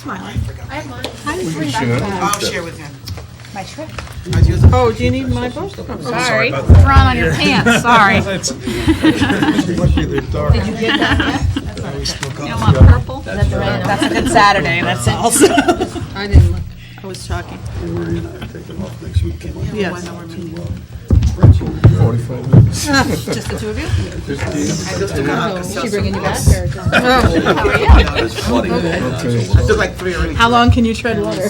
smiling. I have mine. I'll share with him. My trip. Oh, do you need my book? Oh, Sorry. Drawn on your pants, sorry. Did you get that yet? You don't want purple? That's a good Saturday, that's also. I didn't look. I was talking. Yes. 45 minutes. Just the two of you? Is She bringing you back? Oh, How are you? I took like 3 already. how long can you tread water?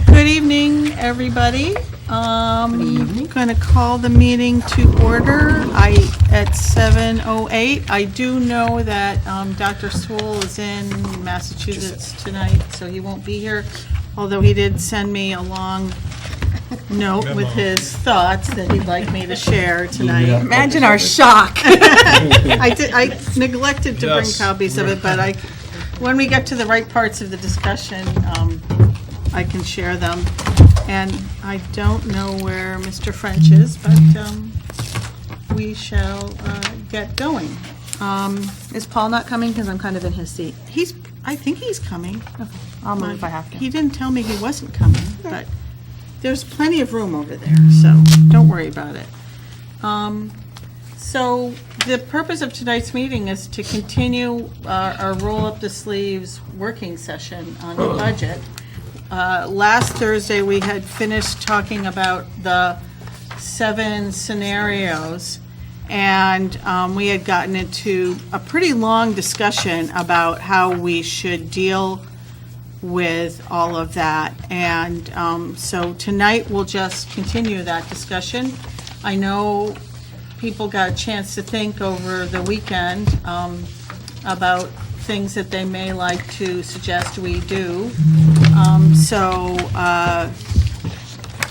Good evening, everybody. Going to call the meeting to order at 7:08. I do know that Dr. Sewell is in Massachusetts tonight, so he won't be here, although he did send me a long note with his thoughts that he'd like me to share tonight. Imagine our shock. I neglected to bring Yes. copies of it, but when we get to the right parts of the discussion, I can share them. And I don't know where Mr. French is, but we shall get going. Is Paul not coming? Because I'm kind of in his seat. I think he's coming. I'll move if I have to. He didn't tell me he wasn't coming, but there's plenty of room over there, so don't worry about it. So the purpose of tonight's meeting is to continue our roll-up-the-sleeves working session on the budget. Last Thursday, we had finished talking about the 7 scenarios, and we had gotten into a pretty long discussion about how we should deal with all of that. And so tonight, we'll just continue that discussion. I know people got a chance to think over the weekend about things that they may like to suggest we do.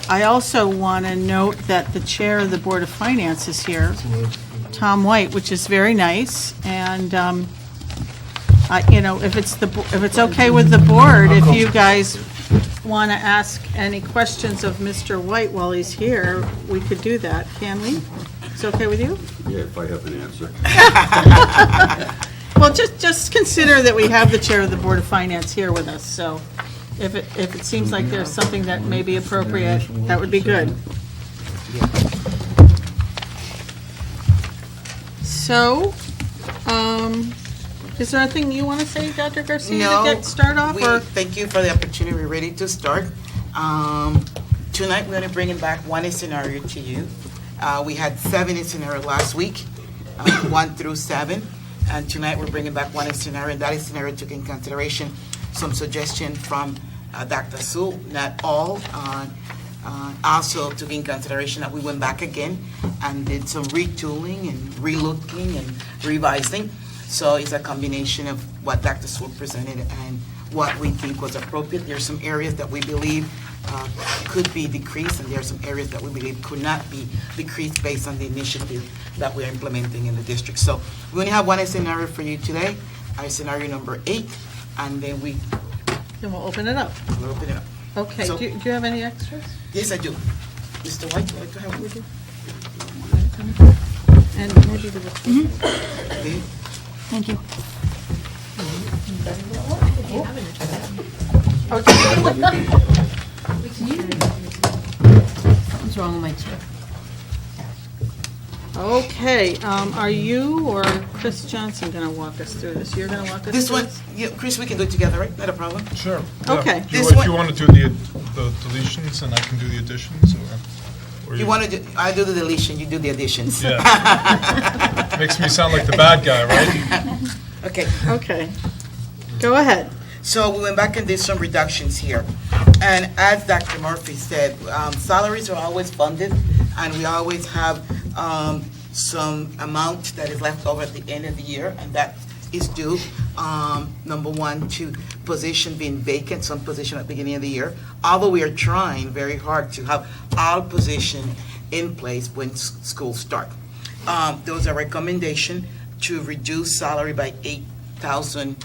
I also want to note that the chair of the Board of Finance is here, Tom White, which is very nice. And, if it's okay with the board, if you guys want to ask any questions of Mr. White while he's here, we could do that, can we? It's okay with you? Yeah, if I have an answer. Well, just consider that we have the chair of the Board of Finance here with us, so if it seems like there's something that may be appropriate, that would be good. So, is there anything you want to say, Dr. Garcia, to start off? Or? Thank you for the opportunity. We're ready to start. Tonight, we're going to bring back one scenario to you. We had 7 scenarios last week, 1 through 7. And tonight, we're bringing back one scenario, and that scenario took in consideration some suggestion from Dr. Sewell, not all. Also took in consideration that we went back again and did some retooling and relooking and revising. So it's a combination of what Dr. Sewell presented and what we think was appropriate. There are some areas that we believe could be decreased, and there are some areas that we believe could not be decreased based on the initiative that we're implementing in the district. So we only have one scenario for you today, scenario number 8, and then Then we'll open it up. we'll open it up. Okay, So- do you have any extras? Yes, I do. Mr. White, would you like to have with you? And maybe the Okay. Thank you. What's wrong with my chair? Okay, are you or Chris Johnson going to walk us through this? You're going to walk us This through one, this? yeah, Chris, we can do it together, right? Not a problem. Sure. Okay. Do you, This if one- you want to do the deletions and I can do the additions, or You want to do, I do the deletion, you do the additions. Yeah. Makes me sound like the bad guy, right? Okay. Okay, go ahead. So we went back and did some reductions here. And as Dr. Murphy said, salaries are always funded, and we always have some amount that is left over at the end of the year, and that is due, number one, to position being vacant, some position at the beginning of the year, although we are trying very hard to have all position in place when schools start. There was a recommendation to reduce salary by 800.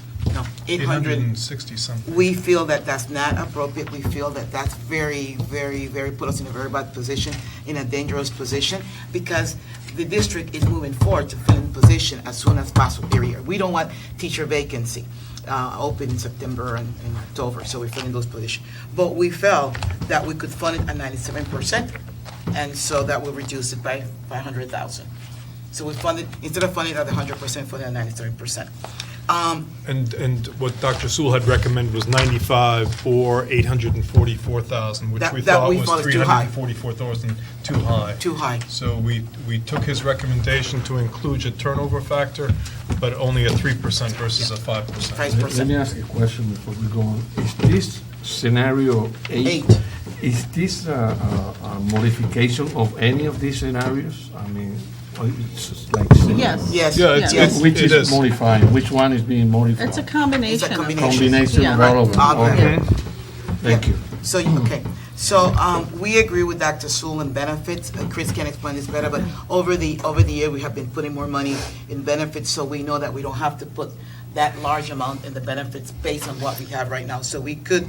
860 something. We feel that that's not appropriate. We feel that that's very, very, very, put us in a very bad position, in a dangerous position, because the district is moving forward to fill in position as soon as possible every year. We don't want teacher vacancy. open in September and October, so we're filling those positions. But we felt that we could fund it at 97%, and so that will reduce it by 500,000. So we funded, instead of funding it at 100%, funded at 97%. And what Dr. Sewell had recommended was 95 or 844,000, which That- we that thought we was thought was too high. 344,000 too high. Too high. So we took his recommendation to include a turnover factor, but only a 3% versus a 5%. 5%. Let me ask you a question before we go on. Is this scenario 8? Eight. Is this a modification of any of these scenarios? I mean, or it's just like. Yes. Yes. Yeah, it's- yes. Which It is is. modifying? Which one is being modified? It's a combination. It's a of- Combination of Yeah. all of them. All of Okay. them. Thank you. So, okay, so we agree with Dr. Sewell in benefits. Chris can explain this better, but over the year, we have been putting more money in benefits, so we know that we don't have to put that large amount in the benefits based on what we have right now. So we could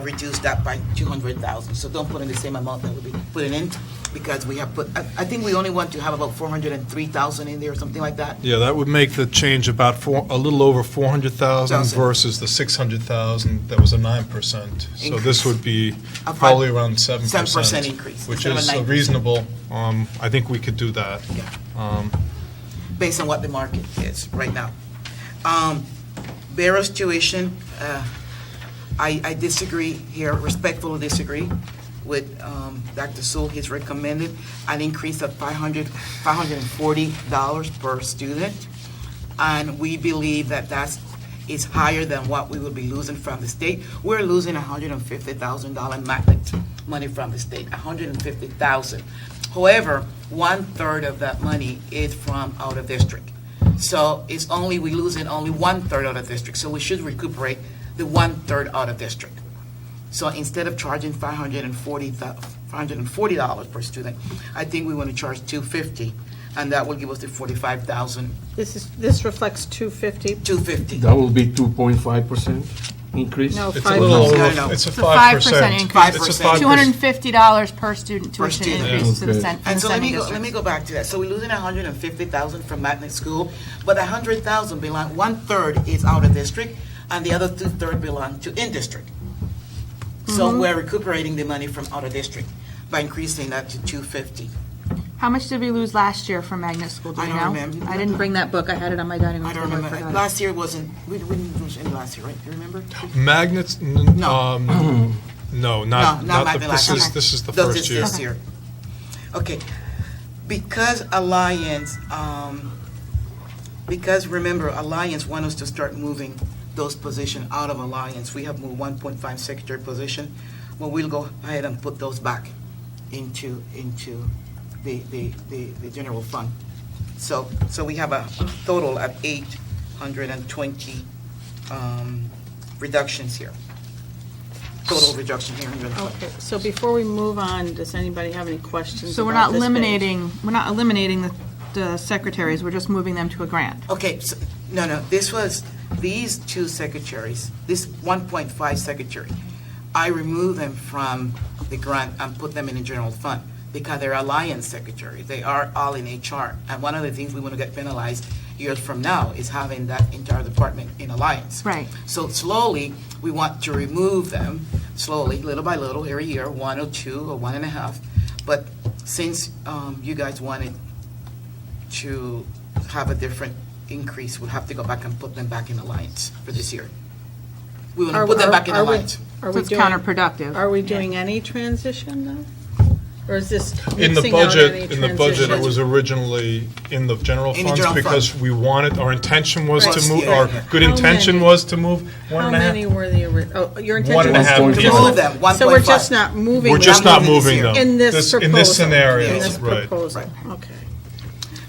reduce that by 200,000. So don't put in the same amount that we'll be putting in, because we have put, I think we only want to have about 403,000 in there or something like that. Yeah, that would make the change about a little over 400,000 Thousand. versus the 600,000 that was a 9%. So Increase. this would be About probably around 7%. 7% increase Which instead of a is 9%. reasonable. I think we could do that. Based on what the market is right now. Barrow's tuition, I disagree here, respectfully disagree with Dr. Sewell. He's recommended an increase of $540 per student, and we believe that is higher than what we would be losing from the state. We're losing $150,000 magnet money from the state, $150,000. However, 1/3 of that money is from out of district. So we're losing only 1/3 out of district, so we should recuperate the 1/3 out of district. So instead of charging $540 per student, I think we want to charge $250, and that will give us the $45,000, This reflects 250? $250. That will be 2.5% increase? No, It's a 5%. little No, over, no. it's a It's a 5% 5%. increase. It's a 5%. 5%. $250 per student tuition student. increase to the Okay. cen- And the so let me sending districts. go back to that. So we're losing $150,000 from magnet school, but $100,000 belong, 1/3 is out of district, and the other 2/3 belong to in-district. So we're recuperating the money from out of district by increasing that to $250. How much did we lose last year from magnet school, do I we don't know? remember. I didn't bring that book, I had it on my dining room I don't table, I remember. forgot it. Last year wasn't, we didn't lose any last year, right? Do you remember? Magnets? No. No, Not magnet this last is, year. this is the No, first year. This year. Okay. Because Alliance, because remember, Alliance want us to start moving those positions out of Alliance. We have moved 1.5 secretary position. Well, we'll go ahead and put those back into the general fund. So we have a total of 820 reductions here. Total reduction here, 120. Okay, so before we move on, does anybody have any questions So we're about not this page? eliminating the secretaries, we're just moving them to a grant. Okay, so, no, these two secretaries, this 1.5 secretary, I remove them from the grant and put them in the general fund because they're Alliance secretary. They are all in HR. And one of the things we want to get penalized years from now is having that entire department in Alliance. Right. So slowly, we want to remove them, slowly, little by little, every year, 1 or 2 or 1.5. But since you guys wanted to have a different increase, we'll have to go back and put them back in Alliance for this year. We want to put them back in Alliance. Are So we it's doing, counterproductive. are we doing any transition though? Or is this In the mixing out any budget, it transition? was originally in the general In the funds general because we wanted, our intention was Right. to move, Yeah. our good How intention many? was to move How 1.5. many were the, your intention 1.5 was to people. Remove them, 1.5. So we're just not moving We're them just not moving this moving year. them. in this proposal? In this scenario, In this right. proposal, Right. okay.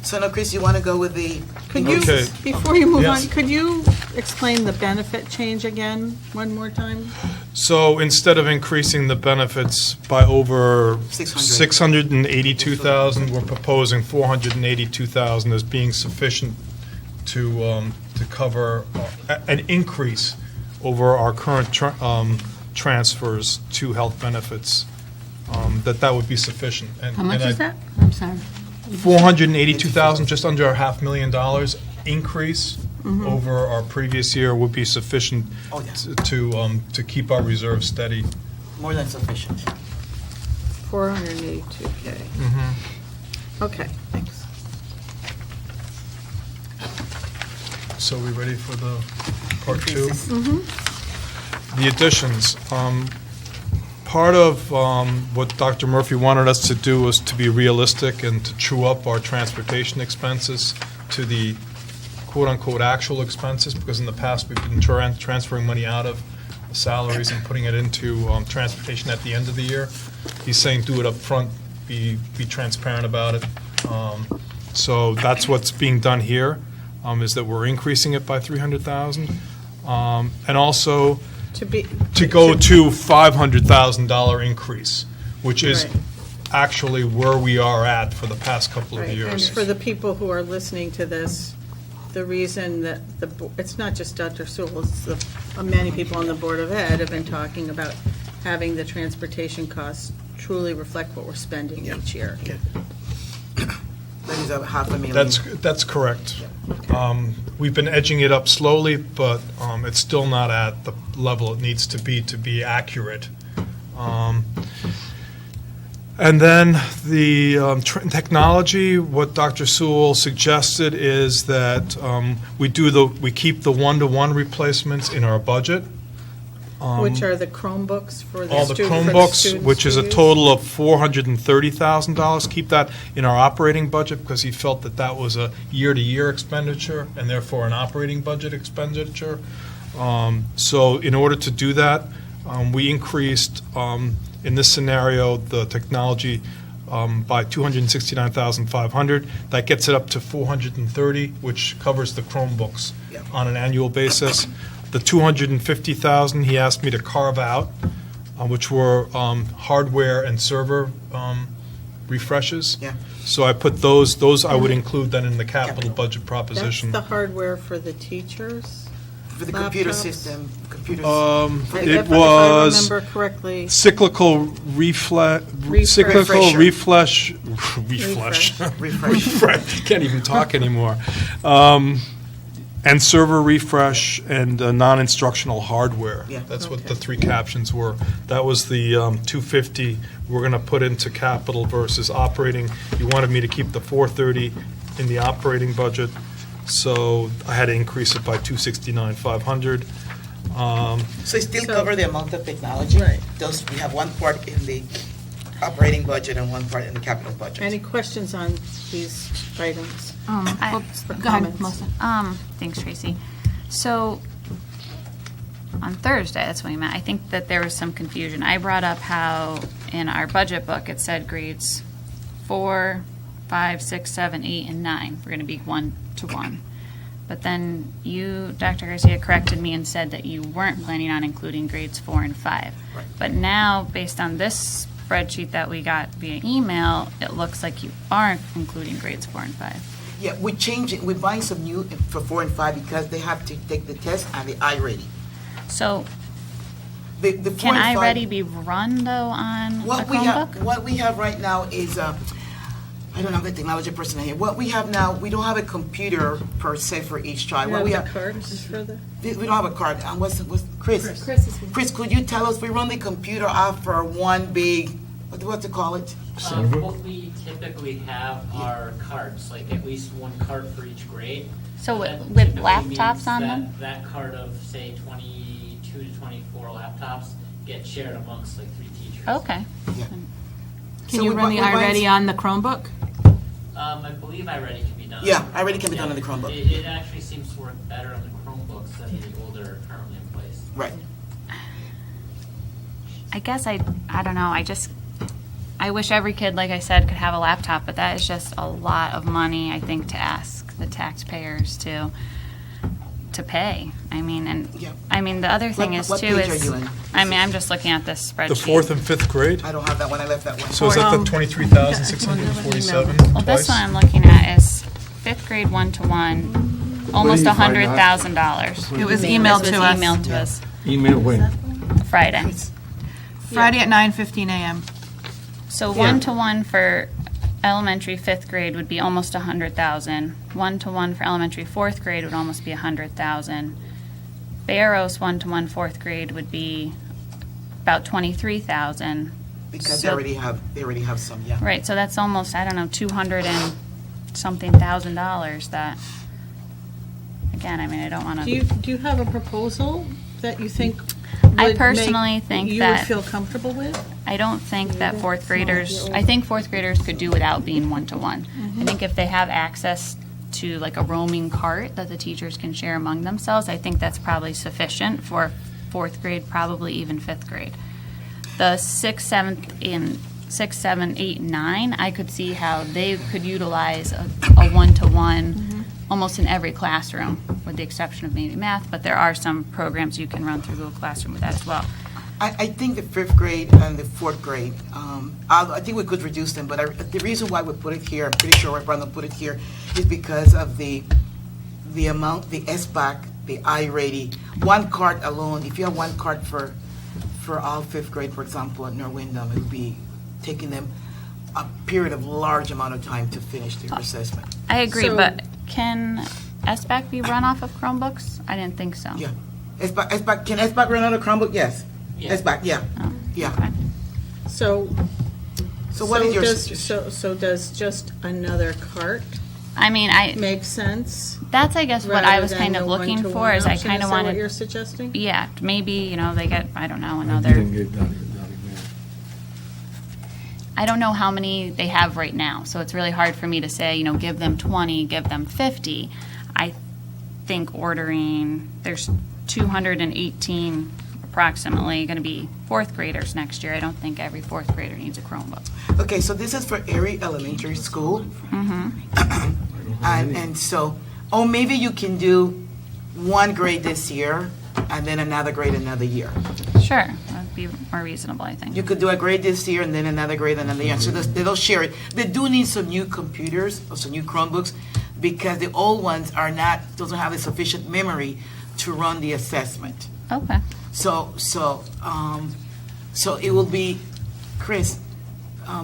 So now, Chris, you want to go with the? Could you, Okay. before you move on, Yes. could you explain the benefit change again, one more time? So instead of increasing the benefits by over 600. 682,000, we're proposing 482,000 as being sufficient to cover an increase over our current transfers to health benefits, that would be sufficient. How much is that? I'm sorry. 482,000, just under $500,000 increase over our previous year would be sufficient Oh, yeah. to keep our reserve steady. More than sufficient. 482K. Okay, thanks. So we ready for the part two? The additions. Part of what Dr. Murphy wanted us to do was to be realistic and to true up our transportation expenses to the quote-unquote actual expenses, because in the past, we've been transferring money out of salaries and putting it into transportation at the end of the year. He's saying do it up front, be transparent about it. So that's what's being done here, is that we're increasing it by 300,000. And also to go to $500,000 increase, which is Right. actually where we are at for the past couple of Right, and years. for the people who are listening to this, the reason that it's not just Dr. Sewell, it's many people on the Board of Ed have been talking about having the transportation costs truly reflect what we're spending each year. That is a $500,000. That's correct. We've been edging it up slowly, but it's still not at the level it needs to be accurate. And then the technology, what Dr. Sewell suggested is that we keep the one-to-one replacements in our budget. Which are the Chromebooks for the All the students Chromebooks, which is to a use? total of $430,000. Keep that in our operating budget because he felt that that was a year-to-year expenditure and therefore an operating budget expenditure. So in order to do that, we increased, in this scenario, the technology by $269,500. That gets it up to $430,000, which covers the Chromebooks Yep. on an annual basis. The $250,000 he asked me to carve out, which were hardware and server refreshes. Yeah. So I put those I would include then in the capital budget That's proposition. the hardware for the teachers? For the computer Laptops? system, computers. It If I was remember correctly, cyclical refresh, Refresh. Can't even talk anymore. And server refresh and non-instructional hardware. Yeah. That's what Okay. the three captions were. That was the 250 we're going to put into capital versus operating. You wanted me to keep the 430 in the operating budget, so I had to increase it by 269,500. So it still cover the amount of technology? Right. Those, we have one part in the operating budget and one part in the capital budget. any questions on these items? Go ahead, comments. Melissa. Thanks, Tracy. So, on Thursday, that's when we met, I think that there was some confusion. I brought up how in our budget book, it said grades 4, 5, 6, 7, 8, and 9 were going to be 1-to-1. But then you, Dr. Garcia, corrected me and said that you weren't planning on including grades 4 and 5. Right. But now, based on this spreadsheet that we got via email, it looks like you aren't including grades 4 and 5. Yeah, we're changing, we're buying some new for 4 and 5 because they have to take the test and the iReady. So, The 4 can and 5 iReady be run, though, on a What Chromebook? we have right now is, I don't have the technology person here. What we have now, we don't have a computer per se for each child. You What we have have, the cards for the? we don't have a card. What's Chris? Chris, could you tell us, we run the computer off for one big, what's it call it? What we typically have are carts, like at least one cart for each grade. So That with typically laptops means on that them? That cart of, say, 22 to 24 laptops get shared amongst like 3 teachers. Okay. So Can you we run bu- the we buy- iReady on the Chromebook? I believe iReady can be done. Yeah, iReady can be done on the Chromebook. It actually seems to work better on the Chromebooks than the older currently in place. Right. I guess I don't know, I wish every kid, like I said, could have a laptop, but that is just a lot of money, I think, to ask the taxpayers to pay. I mean, Yeah. the other thing What- is what too page are is, you in? I'm just looking at this spreadsheet. The 4th and 5th grade? I don't have that one, I left that one. So is that the 23,647 Well, this twice? one I'm looking at is 5th grade 1-to-1, almost did you find that? $100,000. It was It emailed was to us emailed to us Email when? Friday. Friday at 9:15 a.m. So 1-to-1 for elementary fifth grade would be almost 100,000. One-to-one for elementary fourth grade would almost be 100,000. Barrows one-to-one fourth grade would be about 23,000. Because So- they already have some, yeah. Right, so that's almost, I don't know, 200 and something thousand dollars that, again, I mean, I don't want Do you, to. do you have a proposal that you think I would personally make- think you that- would feel comfortable with? I don't think that fourth graders, I think fourth graders could do without being one-to-one. I think if they have access to like a roaming cart that the teachers can share among themselves, I think that's probably sufficient for fourth grade, probably even fifth grade. The sixth, seventh, and 6, 7, 8, 9, I could see how they could utilize a one-to-one almost in every classroom, with the exception of maybe math, but there are some programs you can run through Google Classroom with that as well. I think the fifth grade and the fourth grade, I think we could reduce them, but the reason why we put it here, I'm pretty sure why Brandon put it here, is because of the amount, the SBAC, the iReady, one cart alone, if you have one cart for all fifth grade, for example, at Windham, it would be taking them a period of large amount of time to finish their assessment. I agree, So- but can SBAC be run off of Chromebooks? I didn't think so. Yeah. SBAC, can SBAC run out of Chromebook? Yes. Yeah. SBAC, yeah, yeah. Okay. So. So what is your does- suggestion? So does just another cart I mean, make sense? that's, I guess, what I rather was than kind of the looking for, one-to-one is I option? kind of Is that what wanted, you're suggesting? yeah, maybe, they get, I don't know, I another, didn't get that email. I don't know how many they have right now, so it's really hard for me to say, give them 20, give them 50. I think ordering, there's 218 approximately going to be fourth graders next year. I don't think every fourth grader needs a Chromebook. Okay, so this is for Erie Elementary School. And so, maybe you can do one grade this year and then another grade another year. Sure, that'd be more reasonable, I think. You could do a grade this year and then another grade another year. So they'll share it. They do need some new computers or some new Chromebooks because the old ones doesn't have the sufficient memory to run the assessment. Okay. So it will be, Chris,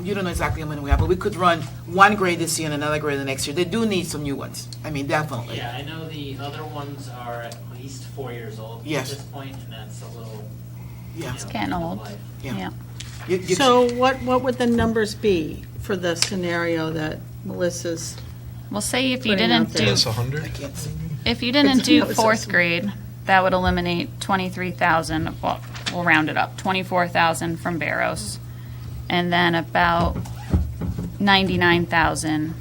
you don't know exactly how many we have, but we could run one grade this year and another grade the next year. They do need some new ones. I mean, definitely. Yeah, I know the other ones are at least 4 years old Yes. at this point, and that's a little, Yeah. Getting end of old. life. Yeah. Yeah. So what would the numbers be for the scenario that Melissa's, Well, say if you Putting out didn't there. do, That's I 100? can't see. if you didn't do It's- fourth grade, that would eliminate 23,000, well, we'll round it up, 24,000 from Barrows, and then about 99,000.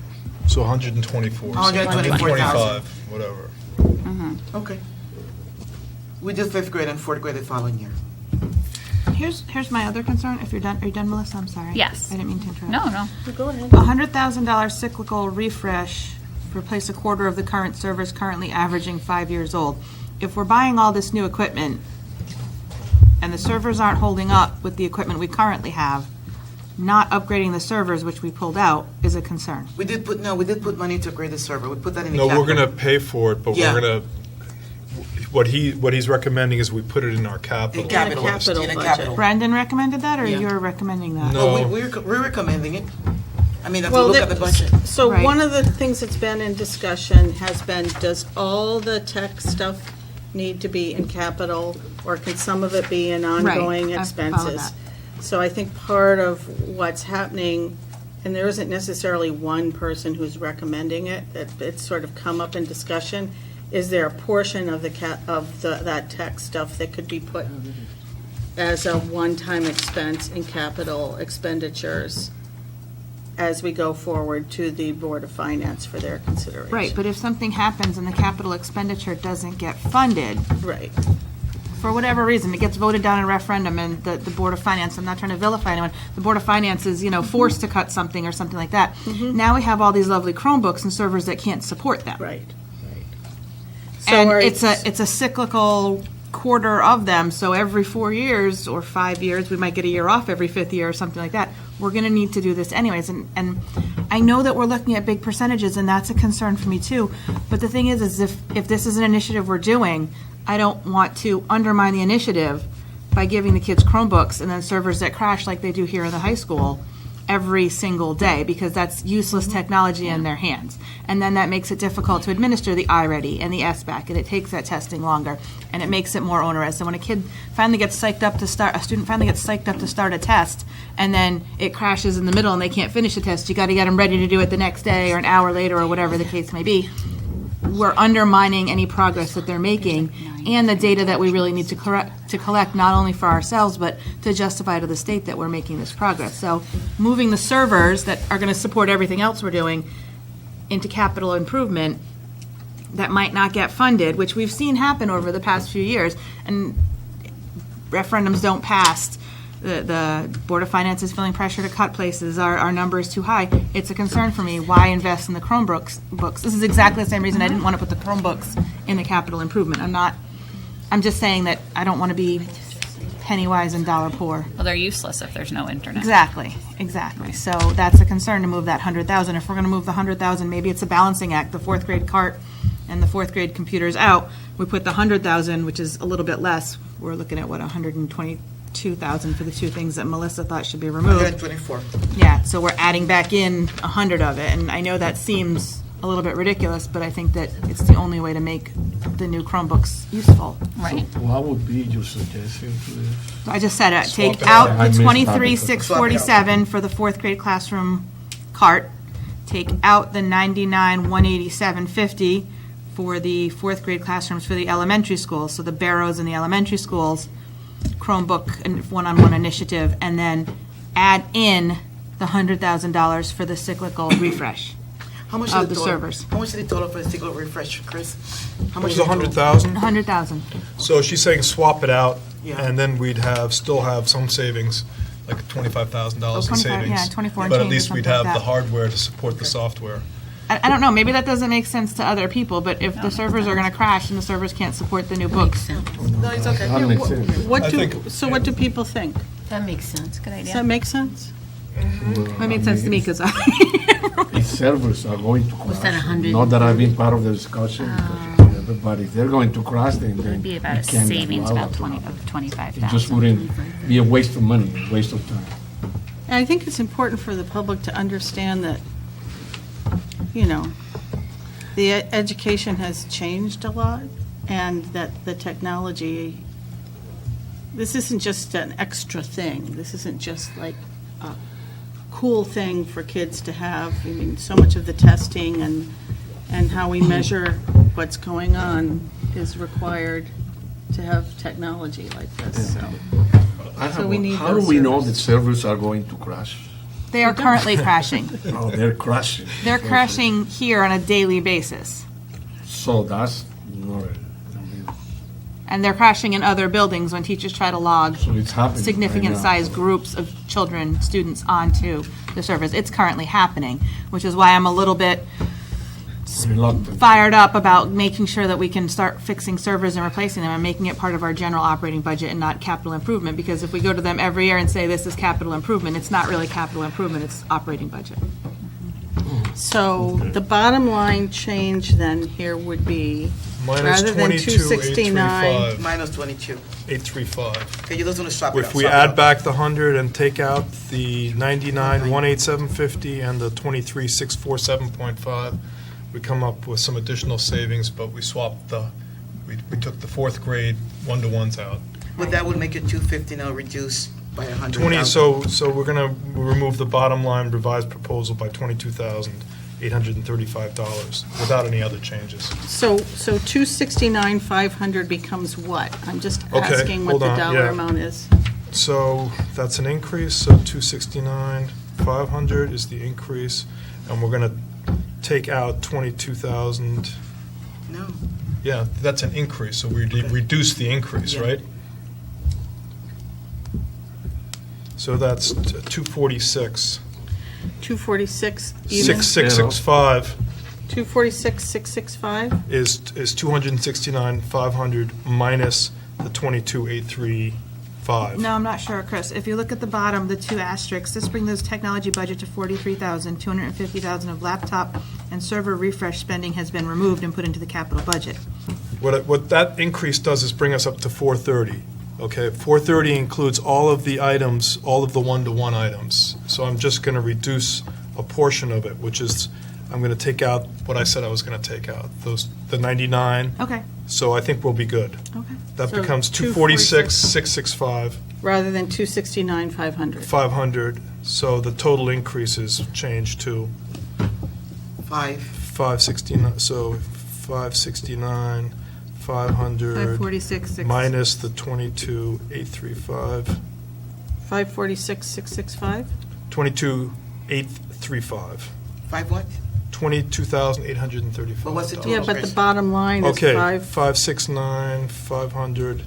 So 124. so 124,000. 125, whatever. Okay. We do fifth grade and fourth grade the following year. Here's my other concern, if you're done, are you done, Melissa? I'm sorry. Yes. I didn't mean to interrupt. No, no. go ahead. $100,000 cyclical refresh, replace a quarter of the current servers currently averaging 5 years old. If we're buying all this new equipment, and the servers aren't holding up with the equipment we currently have, not upgrading the servers, which we pulled out, is a concern. We did put money to upgrade the server. We put that in the No, capital. we're going to pay for it, but Yeah. we're going to, what he's recommending is we put it in our capital. In capital. list. capital In a budget. capital. Brendan recommended that, or Yeah. you're recommending that? No. Well, we're recommending it. I mean, if we Well, look at the budget. so Right. one of the things that's been in discussion has been, does all the tech stuff need to be in capital, or can some of it be in ongoing I've followed expenses? that. So I think part of what's happening, and there isn't necessarily one person who's recommending it, that it's sort of come up in discussion, is there a portion of that tech stuff that could be put as a one-time expense in capital expenditures as we go forward to the Board of Finance for their consideration? Right, but if something happens and the capital expenditure doesn't get funded, Right. for whatever reason, it gets voted down in a referendum, and the Board of Finance, I'm not trying to vilify anyone, the Board of Finance is, forced to cut something or something like that. Now we have all these lovely Chromebooks and servers that can't support them. Right. So And are- it's a cyclical quarter of them, so every 4 years or 5 years, we might get a year off every fifth year or something like that. We're gonna need to do this anyways, and I know that we're looking at big percentages, and that's a concern for me too. But the thing is if this is an initiative we're doing, I don't want to undermine the initiative by giving the kids Chromebooks and then servers that crash like they do here in the high school, every single day because that's useless technology in their hands. And then that makes it difficult to administer the iReady and the SBAC, and it takes that testing longer, and it makes it more onerous. And when a student finally gets psyched up to start a test, and then it crashes in the middle and they can't finish the test, you got to get them ready to do it the next day or an hour later or whatever the case may be. We're undermining any progress that they're making and the data that we really need to collect, not only for ourselves, but to justify to the state that we're making this progress. So moving the servers that are going to support everything else we're doing into capital improvement that might not get funded, which we've seen happen over the past few years, and referendums don't pass. The Board of Finance is feeling pressure to cut places. Our number is too high. It's a concern for me. Why invest in the Chromebooks? This is exactly the same reason I didn't want to put the Chromebooks in the capital improvement. I'm just saying that I don't want to be penny wise and dollar poor. Well, they're useless if there's no internet. Exactly. So that's a concern to move that 100,000. If we're going to move the 100,000, maybe it's a balancing act. The fourth grade cart and the fourth grade computers out. We put the 100,000, which is a little bit less. We're looking at 122,000 for the two things that Melissa thought should be removed. 124. Yeah, so we're adding back in 100 of it, and I know that seems a little bit ridiculous, but I think that it's the only way to make the new Chromebooks useful. Right. What would be your suggestion to this? I just said it, Swap take it out out. the I missed that. 23,647 for the fourth grade classroom cart, take out the 99,187.50 for the fourth grade classrooms for the elementary schools, so the Barrows in the elementary schools, Chromebook and one-on-one initiative, and then add in the $100,000 for the cyclical refresh. How much Of is the the total? servers. How much is the total for the single refresh, Chris? How It much was is the total? 100,000. 100,000. So she's saying swap it out, Yeah. and then we'd still have some savings, like $25,000 in 25, savings. yeah, 24 and But at change or least we'd something like have the that. hardware to support the software. I don't know, maybe that doesn't make sense to other people, but if the servers are going to crash and the servers can't support the new books. No, it's okay. That makes sense. I think- What do people think? That makes sense. Good Does idea. that make sense? That made sense to me because These servers are going to crash. that 100? Not that I've been part of the discussion, but if they're going to crash, then It would be about we a can't savings allow about that to happen. It just 25,000. wouldn't be a waste of money, a waste of time. And I think it's important for the public to understand that, the education has changed a lot, and that the technology, this isn't just an extra thing. This isn't just like a cool thing for kids to have. I mean, so much of the testing and how we measure what's going on is required to have technology like this, so. So we need How do those we know servers. that servers are going to crash? they are currently crashing. Oh, they're crashing. They're crashing here on a daily basis. So that's not, And they're crashing in other buildings when teachers try to log so it's happening. significant right now. sized groups of children, students onto the servers. It's currently happening, which is why I'm a little bit Reluctant. fired up about making sure that we can start fixing servers and replacing them and making it part of our general operating budget and not capital improvement, because if we go to them every year and say this is capital improvement, it's not really capital improvement, it's operating budget. So the bottom line change then here would be, Minus rather than 22,835. 269, Minus 22. 835. Okay, you just want to swap it out. If we swap it add out. back the 100 and take out the 99,187.50 and the 23,647.5, we come up with some additional savings, but we swapped we took the fourth grade one-to-ones out. But that would make it 250 now, reduced by 100. 20, so we're going to remove the bottom line revised proposal by $22,835 without any other changes. so 269, 500 becomes what? I'm just Okay, asking what hold the on, dollar yeah. amount is. So that's an increase, so 269,500 is the increase, and we're going to take out 22,000. No. Yeah, that's an increase, so we reduce the increase, Yeah. right? So that's 246, 246 even? 6665 246, 665? is 269,500 minus the 22,835. No, I'm not sure, Chris. If you look at the bottom, the two asterisks, this brings the technology budget to 43,000. 250,000 of laptop and server refresh spending has been removed and put into the capital budget. What that increase does is bring us up to 430. Okay, 430 includes all of the items, all of the one-to-one items. So I'm just going to reduce a portion of it, which is, I'm going to take out what I said I was going to take out, the 99. Okay, So I think we'll be good. okay. That So becomes 246. 246,665, Rather than 269,500. 500. So the total increase is changed to 569, so 569, 500. 546, Minus the 22,835, 546,665? 22,835, 5 what? $22,835. But what's the total? Yeah, but the bottom line is Okay, 5. 569, 500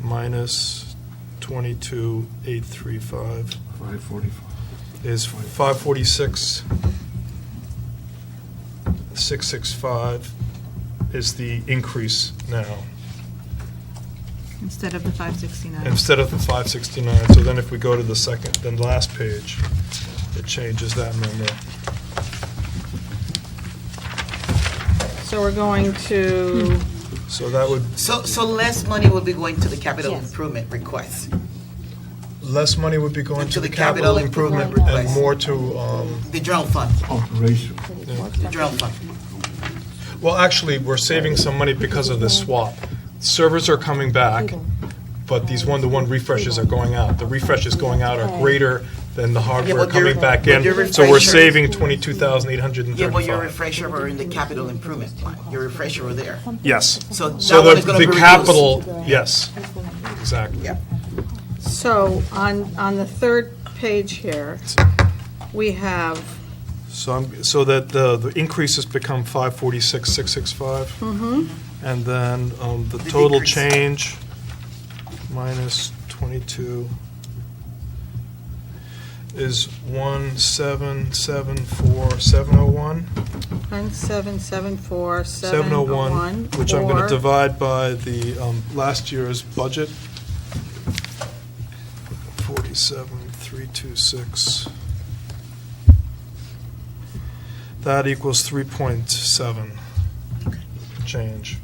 minus 22,835 545. is 546, 665 is the increase now, Instead of the 569. instead of the 569. So then if we go to the second, then last page, it changes that number. So we're going to, So that would, So less money will be going to the capital improvement request, less money would be going to the capital improvement and request. more to, the general fund, Operation. the general fund. well, actually, we're saving some money because of this swap. Servers are coming back, but these one-to-one refreshes are going out. The refreshes going out are greater than the hardware but your- coming back but your in, so we're refresher- saving Yeah, but your 22,835. refresher were in the capital improvement line, your refresher were there. Yes. So So that one is gonna the be capital, yes, exactly. Yeah. so on the third page here, we have, So that the increases become 546,665. And then the total decrease. change minus 22 is 1774701. 1774701. Which I'm going or- to divide by the last year's budget. 47,326. That equals 3.7 change.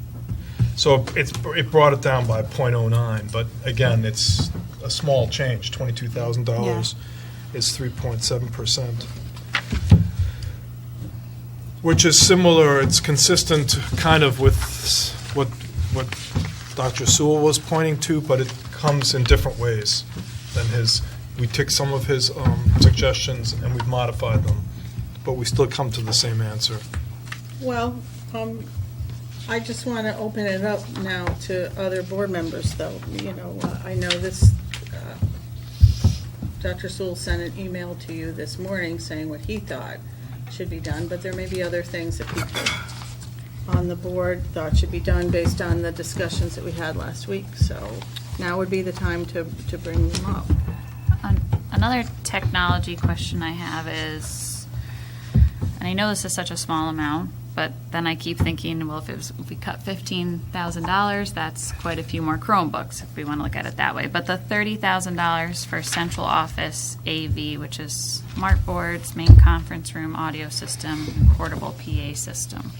So it brought it down by .09, but again, it's a small change, $22,000 is 3.7%. Which is similar, it's consistent kind of with what Dr. Sewell was pointing to, but it comes in different ways than his. We took some of his suggestions and we've modified them, but we still come to the same answer. Well, I just want to open it up now to other board members, though. You know, I know this, Dr. Sewell sent an email to you this morning saying what he thought should be done, but there may be other things that people on the board thought should be done based on the discussions that we had last week. So now would be the time to bring them up. Another technology question I have is, and I know this is such a small amount, but then I keep thinking, well, if we cut $15,000, that's quite a few more Chromebooks, if we want to look at it that way. But the $30,000 for central office AV, which is smart boards, main conference room audio system, and portable PA system.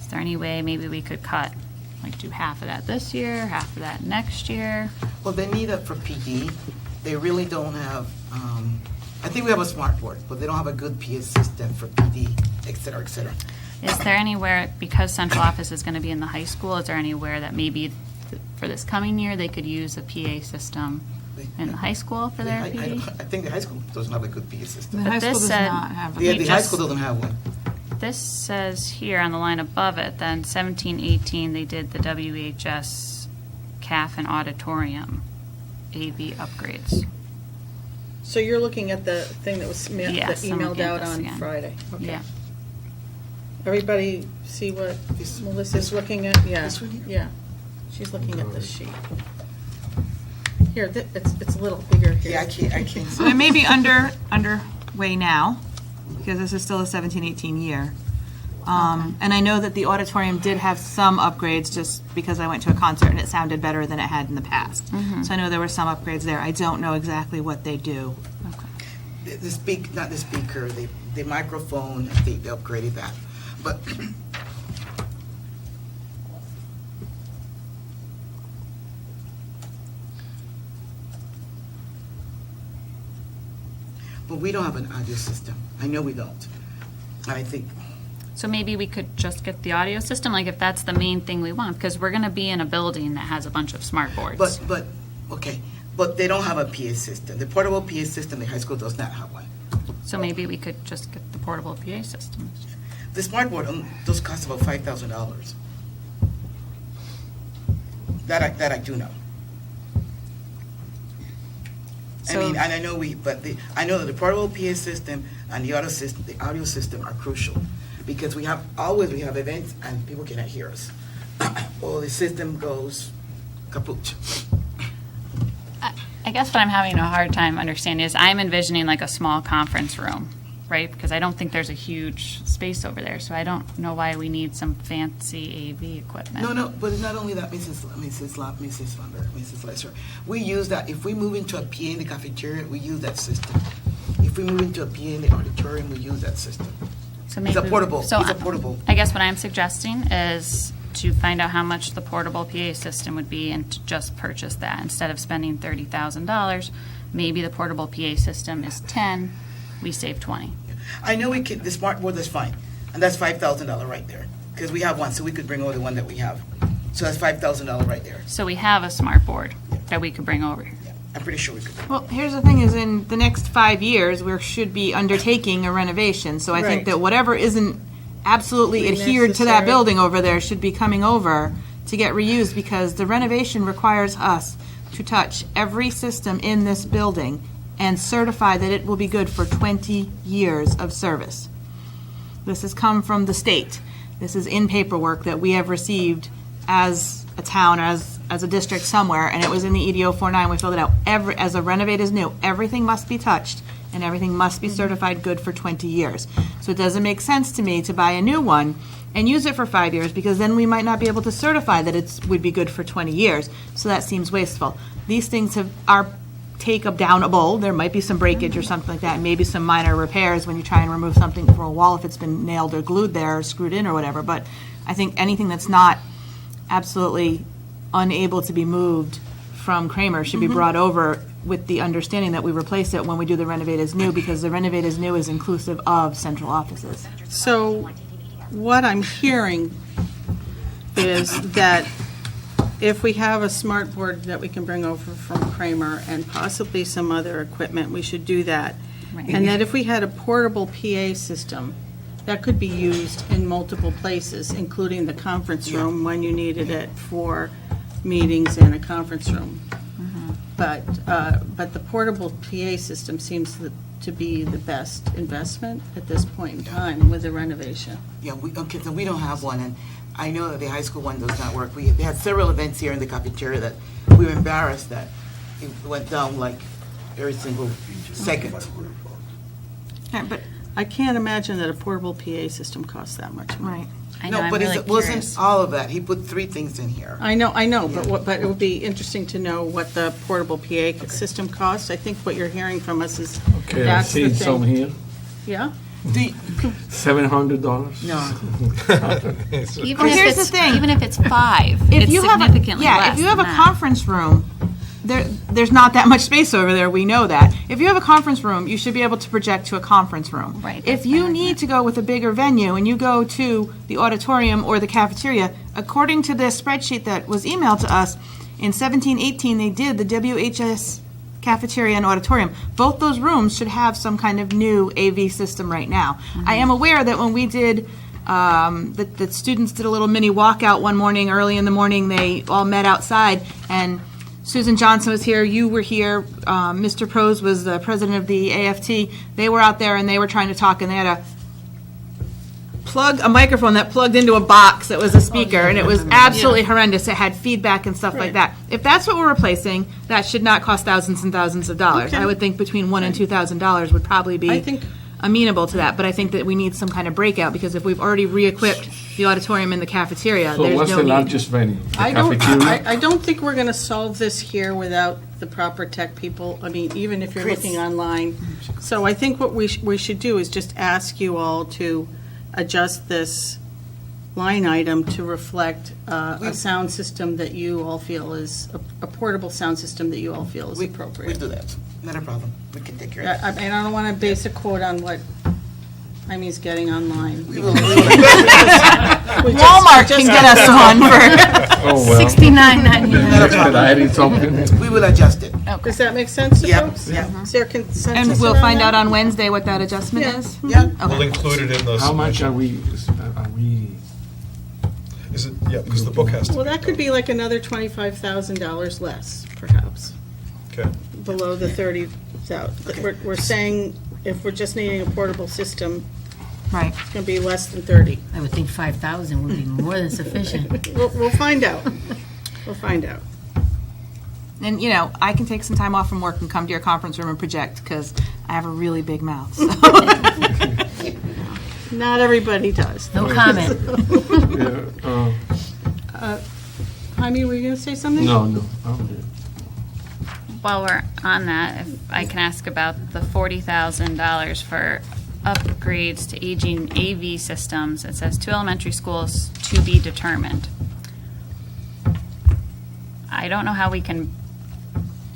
Is there any way maybe we could cut, like do half of that this year, half of that next year? Well, they need it for PD. They really don't have, I think we have a smart board, but they don't have a good PA system for PD, et cetera, et cetera. Is there anywhere, because central office is going to be in the high school, is there anywhere that maybe for this coming year, they could use a PA system in the high school for their I PD? think the high school doesn't have a good PA The system. high school this does said- not have. Yeah, We the high just- school doesn't have one. This says here on the line above it, then 17-18, they did the WHS CAF and auditorium AV upgrades. So you're looking at the thing that was that Yes, I'm emailed looking at out this on again. Friday? Okay. Yeah. Everybody see what This- Melissa's looking at? Yeah, This one here? yeah. She's looking at this sheet. Here, it's a little bigger here. Yeah, I can't So it may be underway now, because this is still a 17-18 year. And I know that the auditorium did have some upgrades, just because I went to a concert and it sounded better than it had in the past. So I know there were some upgrades there. I don't know exactly what they do. not the speaker, the microphone, they upgraded that. But But we don't have an audio system. I know we don't. And I think, So maybe we could just get the audio system, like if that's the main thing we want, because we're going to be in a building that has a bunch of smart boards. okay, but they don't have a PA system. The portable PA system, the high school does not have one. So maybe we could just get the portable PA system. The smart board, those cost about $5,000. That I do know. I So- mean, and I know I know that the portable PA system and the audio system are crucial, because we have events and people cannot hear us. Or the system goes kaput. I guess what I'm having a hard time understanding is I'm envisioning like a small conference room, right? Because I don't think there's a huge space over there, so I don't know why we need some fancy AV equipment. No, but it's not only that, Mrs. Lesser. We use that, if we move into a PA in the cafeteria, we use that system. If we move into a PA in the auditorium, we use that system. So It's a maybe- portable, so it's a portable. I guess what I'm suggesting is to find out how much the portable PA system would be and to just purchase that. Instead of spending $30,000, maybe the portable PA system is 10, we save 20. I know the smart board is fine, and that's $5,000 right there, because we have one, so we could bring over the one that we have. So that's $5,000 right there. So we have a smart board that we could bring over here. Yeah, I'm pretty sure we could. Well, here's the thing, is in the next 5 years, we should be undertaking a renovation. So I think Right. that whatever isn't absolutely Really adhered to that necessary. building over there should be coming over to get reused, because the renovation requires us to touch every system in this building and certify that it will be good for 20 years of service. This has come from the state. This is in paperwork that we have received as a town, or as a district somewhere, and it was in the EDO 49, we filled it out. As a renovate is new, everything must be touched, and everything must be certified good for 20 years. So it doesn't make sense to me to buy a new one and use it for 5 years, because then we might not be able to certify that it would be good for 20 years. So that seems wasteful. These things are take-downable. There might be some breakage or something like that, and maybe some minor repairs when you try and remove something from a wall if it's been nailed or glued there or screwed in or whatever. But I think anything that's not absolutely unable to be moved from Kramer should be brought over with the understanding that we replace it when we do the renovate as new, because the renovate as new is inclusive of central offices. So what I'm hearing is that if we have a smart board that we can bring over from Kramer and possibly some other equipment, we should do that. Right. And that if we had a portable PA system, that could be used in multiple places, including the conference room when you needed it for meetings in a conference room. But the portable PA system seems to be the best investment at this point in time with the renovation. Yeah, so we don't have one, and I know that the high school one does not work. They had several events here in the cafeteria that we were embarrassed that it went down like every single second. But, I can't imagine that a portable PA system costs that much money. right. I know, No, I'm but really it wasn't curious. all of that. He put 3 things in here. I know, but it would be interesting to know what the portable PA system costs. I think what you're hearing from us is Okay, I that's the see some thing. here, Yeah? $700. No, Even if here's the it's, thing. even if it's 5, If it's you have significantly less if you have a than that. conference room, there's not that much space over there, we know that. If you have a conference room, you should be able to project to a conference room. Right, If that's my you argument. need to go with a bigger venue and you go to the auditorium or the cafeteria, according to this spreadsheet that was emailed to us, in 17-18, they did the WHS cafeteria and auditorium. Both those rooms should have some kind of new AV system right now. I am aware that when we did, that the students did a little mini walkout one morning, early in the morning, they all met outside, and Susan Johnson was here, you were here, Mr. Prose was the president of the AFT. They were out there and they were trying to talk, and they had a microphone that plugged into a box that was a speaker, and it was absolutely horrendous. It had feedback and stuff like that. If that's what we're replacing, that should not cost thousands and thousands of dollars. Okay. I would think between $1,000 and $2,000 would probably I be think- amenable to that, but I think that we need some kind of breakout, because if we've already re-equipped the auditorium and the cafeteria, So there's what's no the need. largest venue? The I cafeteria? don't think we're going to solve this here without the proper tech people. I mean, even if you're Chris. looking online. So I think what we should do is just ask you all to adjust this line item to reflect a sound system that you all feel is, a portable sound system that you all feel is We appropriate. do that. Not a problem. We can take care of it. And I don't want to base a quote on what Amy's getting online. We will Walmart can get us one for. Oh, well. $69.99. Expediting something. We will adjust it. Does that make sense to Yep, folks? yeah. Is there consensus And we'll around find that? out on Wednesday what that adjustment Yeah. is? Yeah. We'll include it in those. How much are we, Is it, yeah, because the book has to be. Well, that could be like another $25,000 less, perhaps, Okay. below the 30,000. We're saying if we're just needing a portable system, Right. it's going to be less than 30. I would think 5,000 would be more than sufficient. We'll find out. We'll find out. And, you know, I can take some time off from work and come to your conference room and project, because I have a really big mouth. So. Not everybody does. No comment. Jaime, were you going to say something? no, I'm good. While we're on that, if I can ask about the $40,000 for upgrades to aging AV systems. It says 2 elementary schools to be determined. I don't know how we can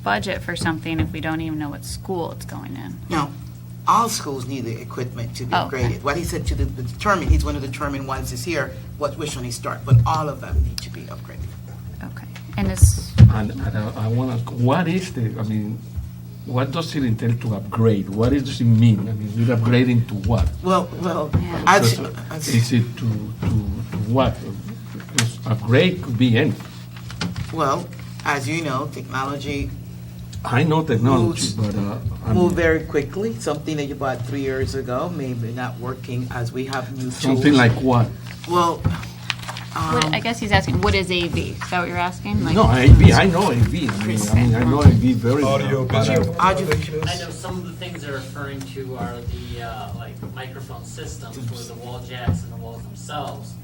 budget for something if we don't even know what school it's going in. No, all schools need the equipment to be Oh, okay. upgraded. What he said to determine, he's going to determine once it's here, which one he start, but all of them need to be upgraded. Okay. And is, And I want to, what is what does it entail to upgrade? What does it mean? I mean, you're upgrading to what? Well, Is it to what? Because upgrade could be anything. well, as you know, technology I know technology, but move very quickly. Something that you bought 3 years ago, maybe not working as we have new tools. something like what? Well, I guess he's asking, what is AV? Is that what you're asking? Like- No, AV, I know AV. I know AV very well. Audio, but, visual. I just- I know some of the things they're referring to are the, like, microphone systems where the wall jacks and the walls themselves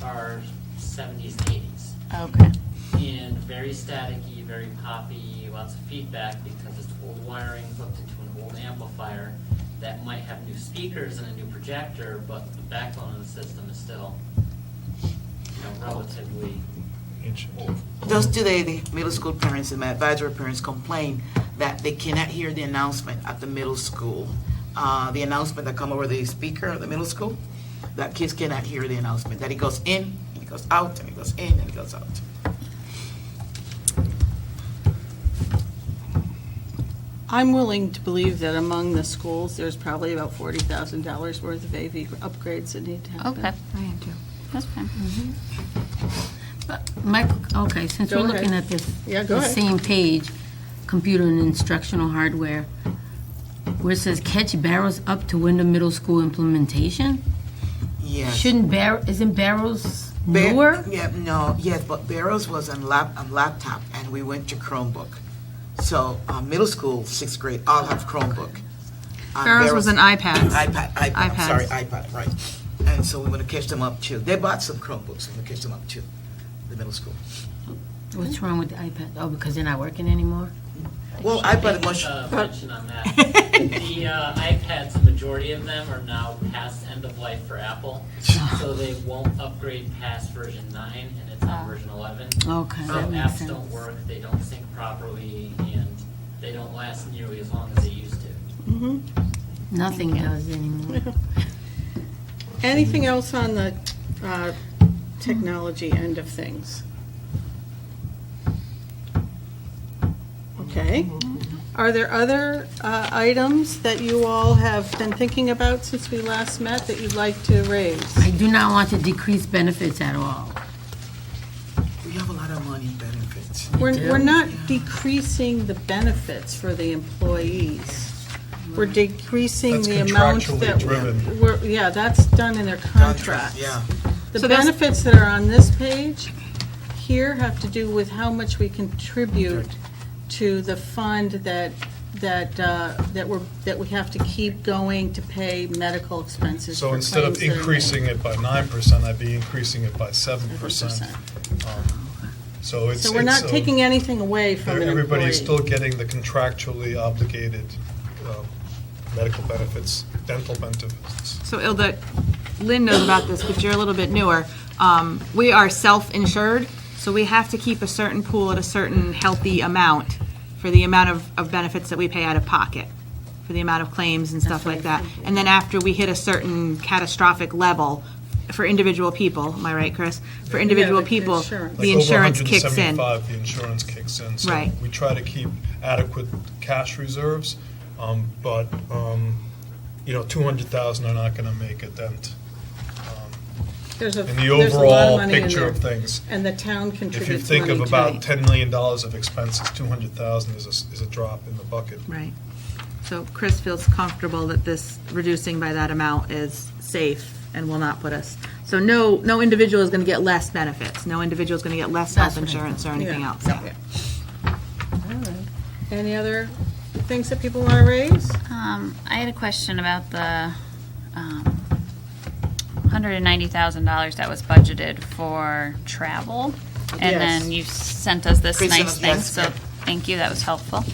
are 70s and 80s. Okay. And very staticky, very poppy, lots of feedback because it's old wiring hooked into an old amplifier that might have new speakers and a new projector, but the backbone of the system is still, relatively old. just today, the middle school parents and my advisory parents complain that they cannot hear the announcement at the middle school. The announcement that come over the speaker at the middle school, that kids cannot hear the announcement, that it goes in, and it goes out, and it goes in, and it goes out. I'm willing to believe that among the schools, there's probably about $40,000 worth of AV upgrades that need to happen. Okay. I am too. That's fine. Mike, okay, since Go we're ahead. looking at this, Yeah, go the ahead. same page, computer and instructional hardware, where it says catch barrels up to Windham Middle School implementation? Yes. Isn't barrels Ba- newer? Yeah, no, yes, but Barrows was on laptop, and we went to Chromebook. So, middle school, 6th grade, all have Chromebook. Barrows was an iPad. iPad, sorry, iPad, right. And so we want to catch them up too. They bought some Chromebooks, we want to catch them up too, the middle school. What's wrong with the iPad? Oh, because they're not working anymore? Well, iPad much, Mention on that. The iPads, the majority of them are now past end of life for Apple, so they won't upgrade past version 9, and it's on version 11. Okay, So that makes apps sense. don't work, they don't sync properly, and they don't last nearly as long as they used to. Nothing does anymore. Anything else on the technology end of things? Okay. Are there other items that you all have been thinking about since we last met that you'd like to raise? I do not want to decrease benefits at all. we have a lot of money in benefits. We're not decreasing the benefits for the employees. We're decreasing That's the amount contractually that driven. yeah, that's done in their contracts. Yeah. The So that's- benefits that are on this page here have to do with how much we contribute to the fund that we have to keep going to pay medical expenses. So for instead of claims that are made. increasing it by 9%, I'd be increasing it by 7%. 7%. So it's. So we're not taking anything away from an employee. Everybody's still getting the contractually obligated medical benefits, dental benefits. So Ilda, Lynn knows about this, but you're a little bit newer. we are self-insured, so we have to keep a certain pool at a certain healthy amount for the amount of benefits that we pay out of pocket, for the amount of claims and stuff like that. And then after we hit a certain catastrophic level for individual people, am I right, Chris? For individual the people, insurance. the insurance kicks in. Like over 175, the insurance kicks in. So Right. we try to keep adequate cash reserves, but, 200,000 are not going to make a dent There's a in the there's a lot of overall money in picture there. of things. And the town If contributes you think money of to about it. $10 million of expenses, 200,000 is a drop in the bucket. Right. So Chris feels comfortable that this reducing by that amount is safe and will not put us, so no individual is going to get less benefits. No individual is going to get less health insurance or anything Yeah. else. Any other things that people want to raise? I had a question about the $190,000 that was budgeted for travel. And Yes. then you sent us this Chris sent nice us- thing, yes, so correct. thank you, that was helpful.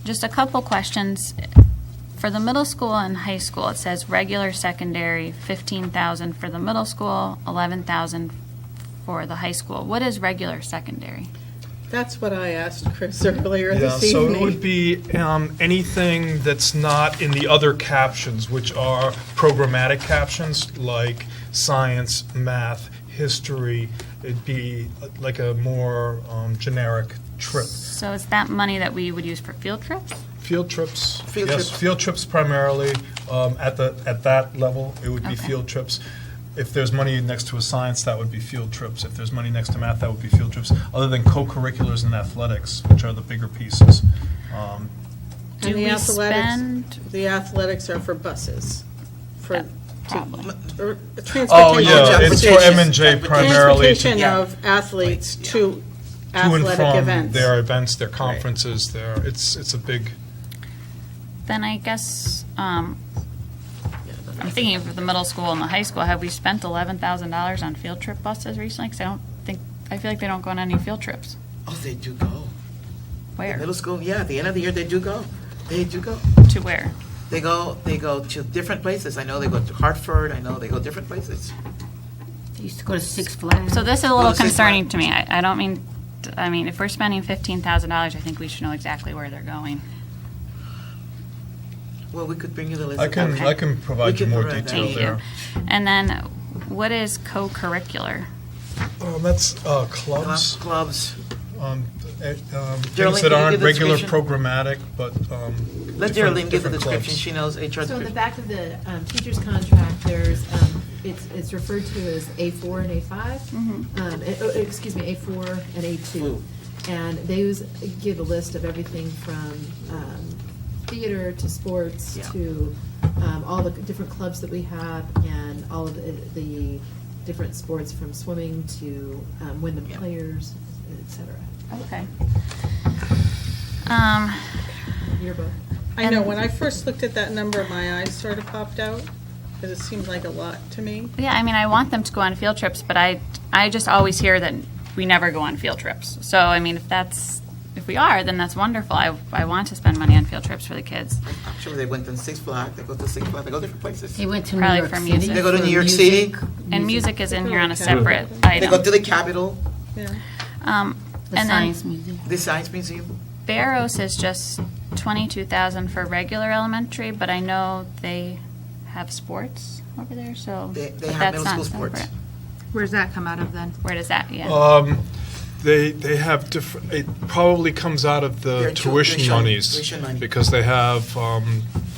Just a couple questions. For the middle school and high school, it says regular secondary, 15,000 for the middle school, 11,000 for the high school. What is regular secondary? That's what I asked Chris earlier Yeah, this so it would evening. be anything that's not in the other captions, which are programmatic captions, like science, math, history. It'd be like a more generic trip. So is that money that we would use for field trips? Field trips, Field yes, trips. field trips primarily. At that level, it would be Okay. field trips. If there's money next to a science, that would be field trips. If there's money next to math, that would be field trips, other than co-curriculars and athletics, which are the bigger pieces. And Do the we athletics- spend? The athletics are for buses, for, Probably. or Oh, transportation. yeah, it's for M&J primarily to Transportation Yeah. of athletes to and athletic from events. their events, their conferences, it's a big, Then I guess, I'm thinking for the middle school and the high school, have we spent $11,000 on field trip buses recently? Because I feel like they don't go on any field trips. Oh, they do go. Where? Middle school, yeah, at the end of the year, they do go. They do go. To where? They go to different places. I know they go to Hartford. I know they go different places. They used to go to Six Flags. So this is a little Well, say concerning to me. I don't mean, if we're spending $15,000, I think we should know exactly where they're going. Well, we could bring you the list. I can provide you can more provide that. detail Thank there. you. And then, what is co-curricular? That's clubs, Clubs. things Geraldine, that can you aren't give the regular description? programmatic, but Let different- Geraldine give the different description. clubs. She knows HR So in the description. back of the teacher's contract, there's, it's referred to as A4 and A5. Excuse me, A4 and A2. And those give a list of everything from theater to sports Yeah. to all the different clubs that we have and all of the different sports from swimming to Windham Yeah. players, et cetera. Okay. Yearbook. I know, when I first looked at that number, my eyes sort of popped out, because it seemed like a lot to me. Yeah, I want them to go on field trips, but I just always hear that we never go on field trips. So, if we are, then that's wonderful. I want to spend money on field trips for the kids. Actually, they went to Six Flags. They go to Six Flags. They go different places. They went to New Probably York for City. music. They go to for New York music. City. And music is in here on a Okay. separate They item. go to the Capitol, Yeah. The And then Science Museum. the Science Museum. Barrows is just 22,000 for regular elementary, but I know they have sports over there, so. They but have that's middle not school sports. separate. Where's that come out of then? Where does that, yeah. They have different, it probably comes out of the Their tuition monies. tuition money. Because they have,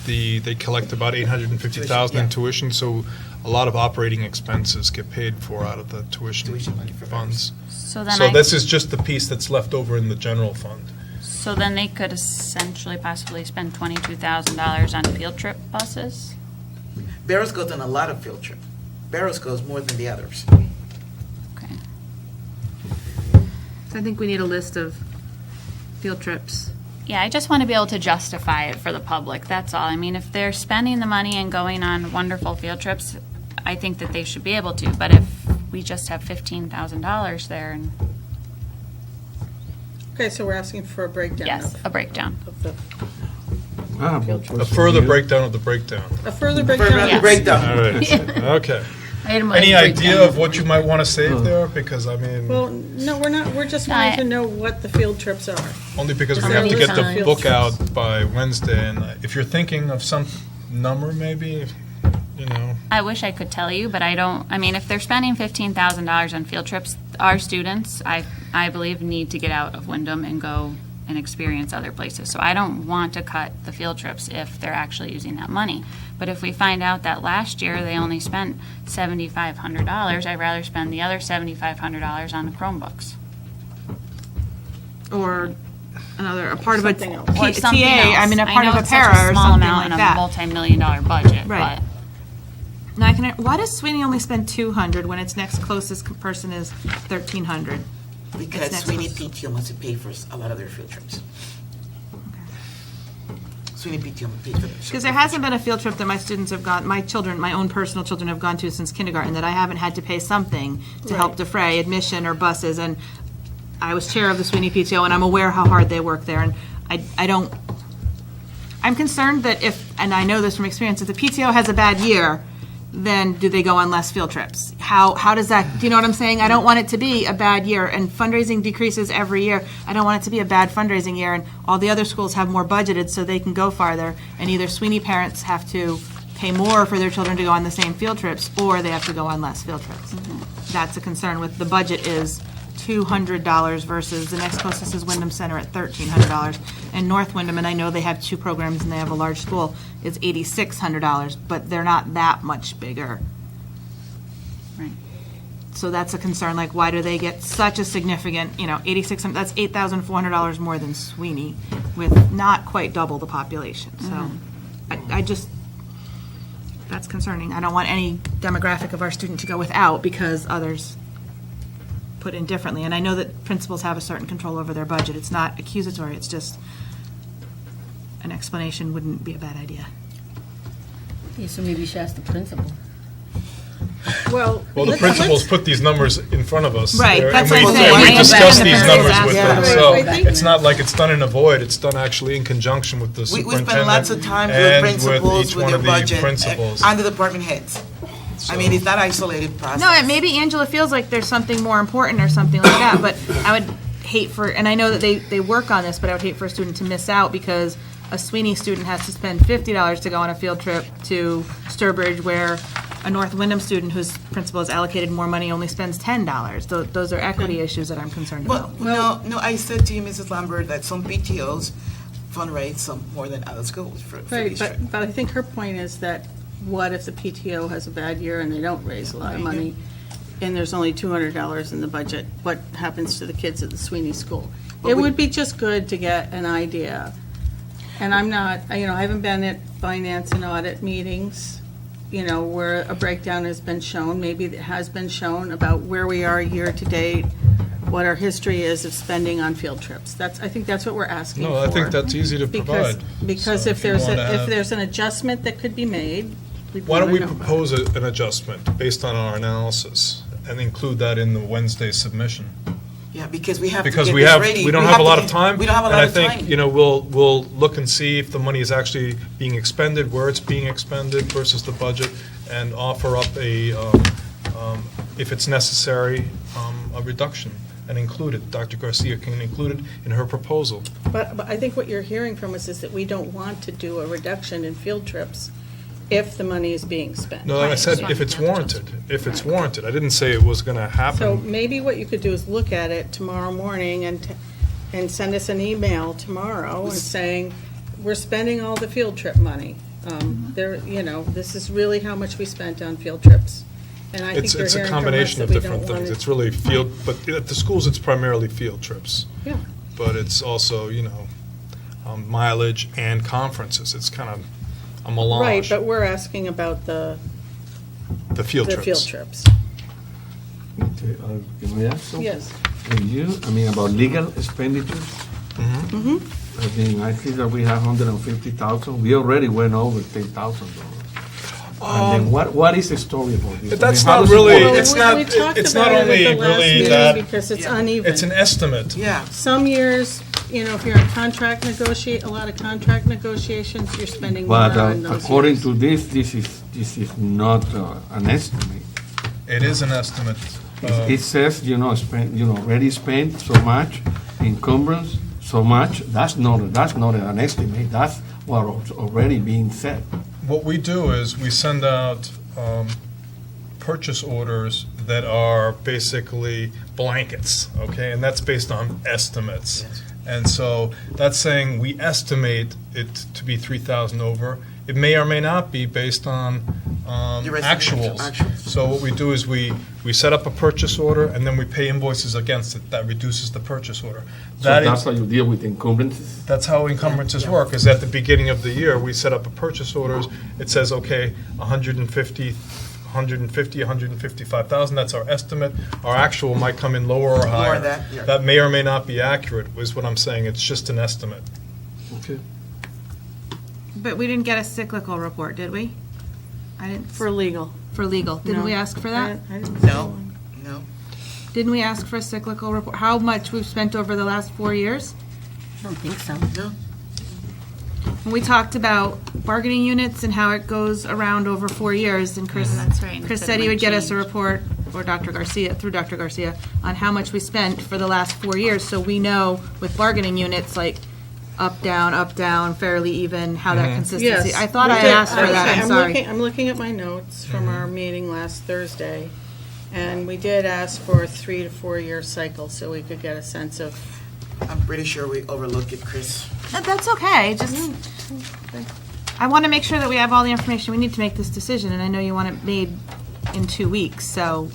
they collect about $850,000 in tuition, so a lot of operating expenses get paid for out of the tuition Tuition money for funds. So then So this is just the piece that's left over in the general fund. So then they could essentially possibly spend $22,000 on field trip buses? Barrows goes on a lot of field trips. Barrows goes more than the others. Okay. So I think we need a list of field trips. Yeah, I just want to be able to justify it for the public, that's all. If they're spending the money and going on wonderful field trips, I think that they should be able to. But if we just have $15,000 there, and Okay, so we're asking for a breakdown yes, of a breakdown. the, Well, A pues, further mira, breakdown of the breakdown. a further Further breakdown. on the Yes. breakdown. All right, okay. Itemized Any idea breakdown. of what you might want to save there? Because, I mean, Well, no, we're not, we're just wanting to know what the field trips are. only because we How have to many get the times? book out by Wednesday, and if you're thinking of some number, maybe, you know. I wish I could tell you, but I don't. I mean, if they're spending $15,000 on field trips, our students, I believe, need to get out of Windham and go and experience other places. So I don't want to cut the field trips if they're actually using that money. But if we find out that last year they only spent $7,500, I'd rather spend the other $7,500 on the Chromebooks. Or a part of a Something else. Or TA, something else. I mean, a part know of a it's such para or small something amount like in that. a multi-million-dollar budget, Right. but Now, why does Sweeney only spend 200 when its next closest person is 1,300? Because It's next Sweeney month. PTO wants to pay for a lot of their field trips. Sweeney PTO pays for them. Because there hasn't been a field trip that my students have gone, my own personal children have gone to since kindergarten, that I haven't had to pay something to help Right. defray admission or buses, and I was chair of the Sweeney PTO, and I'm aware how hard they work there, and I don't, I'm concerned that if, and I know this from experience, if the PTO has a bad year, then do they go on less field trips? How does that, do you know what I'm saying? I don't want it to be a bad year, and fundraising decreases every year. I don't want it to be a bad fundraising year, and all the other schools have more budgeted so they can go farther, and either Sweeney parents have to pay more for their children to go on the same field trips, or they have to go on less field trips. That's a concern with, the budget is $200 versus the next closest is Windham Center at $1,300. And North Windham, and I know they have two programs and they have a large school, is $8,600, but they're not that much bigger. Right. So that's a concern, like, why do they get such a significant, $8,600, that's $8,400 more than Sweeney, with not quite double the population, so I just, that's concerning. I don't want any demographic of our student to go without because others put in differently, and I know that principals have a certain control over their budget. It's not accusatory, it's just an explanation wouldn't be a bad idea. Yeah, so maybe you should ask the principal. Well, Well, the let's- principals put these numbers in front of us. Right, there, that's and what I'm we- saying. and I we know discuss that. these The numbers parents with ask them, that. so Right, I think- it's not like it's done in a void, it's done actually in conjunction with the We superintendent. spend lots of time with and principals, each with one their of the budget, principals. and the department heads. I mean, it's not isolated process. No, and maybe Angela feels like there's something more important or something like that, but I would hate for, and I know that they work on this, but I would hate for a student to miss out because a Sweeney student has to spend $50 to go on a field trip to Sturbridge, where a North Windham student whose principal has allocated more money only spends $10. Those are equity issues that I'm concerned Well, about. no, I said to you, Mrs. Lambert, that some PTOs fundraise some more than other schools for Right, these trips. but I think her point is that what if the PTO has a bad year and they don't raise a lot of money, and there's only $200 in the budget? What happens to the kids at the Sweeney School? But It we- would be just good to get an idea. And I'm not, I haven't been at finance and audit meetings, where a breakdown has been shown. Maybe it has been shown about where we are year to date, what our history is of spending on field trips. I think that's what we're asking for. No, I think that's easy to Because, provide. because So if you there's, wanna if have- there's an adjustment that could be made, we'd Why don't we wanna know about it. propose an adjustment based on our analysis and include that in the Wednesday submission? Yeah, because we have to Because get we this have, ready. we don't have a lot of to- time. We don't have a lot of And I time. think, we'll look and see if the money is actually being expended, where it's being expended versus the budget, and offer up if it's necessary, a reduction and include it. Dr. Garcia can include it in her proposal. But I think what you're hearing from us is that we don't want to do a reduction in field trips if the money is being spent. No, I said if it's warranted, if it's warranted. I didn't say it was going to So happen. maybe what you could do is look at it tomorrow morning and send us an email tomorrow and saying, we're spending all the field trip money. This is really how much we spent on field trips. And I think It's you're a hearing from us combination that of we don't different want things. to. It's really field, but at the schools, it's primarily field trips. Yeah. But it's also, mileage and conferences. It's kind of a melange. Right, but we're asking about the field the trips. field trips. Okay, can I ask something? Yes. About legal expenditures? Mm-hmm. I think that we have 150,000. We already went over $10,000. And then what is the story about this? That's how not does it really- work? it's We not- talked it's about not it at only the last really meeting that- because it's Yeah. uneven. It's an estimate. Yeah. Some years, if you're in a lot of contract negotiations, you're spending more But on those according years. to this is not an estimate. It is an estimate. It says, already spent so much, encumbrance, so much. That's not an estimate. That's what's already being said. What we do is we send out purchase orders that are basically blankets, okay? And that's based on estimates. Yes. And so that's saying we estimate it to be 3,000 over. It may or may not be based on Your estimate, actuals. actuals. So what we do is we set up a purchase order, and then we pay invoices against it. That reduces the purchase order. So That that's is, how you deal with encumbrances? that's how encumbrances work, is at the beginning of the year, we set up a purchase orders. It says, okay, 155,000, that's our estimate. Our actual might come in lower or higher. than that, yeah. That may or may not be accurate, is what I'm saying. It's just an estimate. Okay. But we didn't get a cyclical report, did we? I didn't, For legal. for legal. Didn't we ask for that? I didn't- No, no. Didn't we ask for a cyclical report? How much we've spent over the last 4 years? I don't think so. And we talked about bargaining units and how it goes around over 4 years, and Chris, That's right. Chris That said he might would get us a change. report, or Dr. Garcia, through Dr. Garcia, on how much we spent for the last 4 years, so we know with bargaining units, like, up, down, fairly even, how that consistency. Yes. I thought we I did. asked for that, Okay, I'm sorry. I'm looking at my notes from our meeting last Thursday, and we did ask for a 3 to 4 year cycle, so we could get a sense of, I'm pretty sure we overlooked it, Chris. That's okay, just, I want to make sure that we have all the information we need to make this decision, and I know you want it made in 2 weeks, so.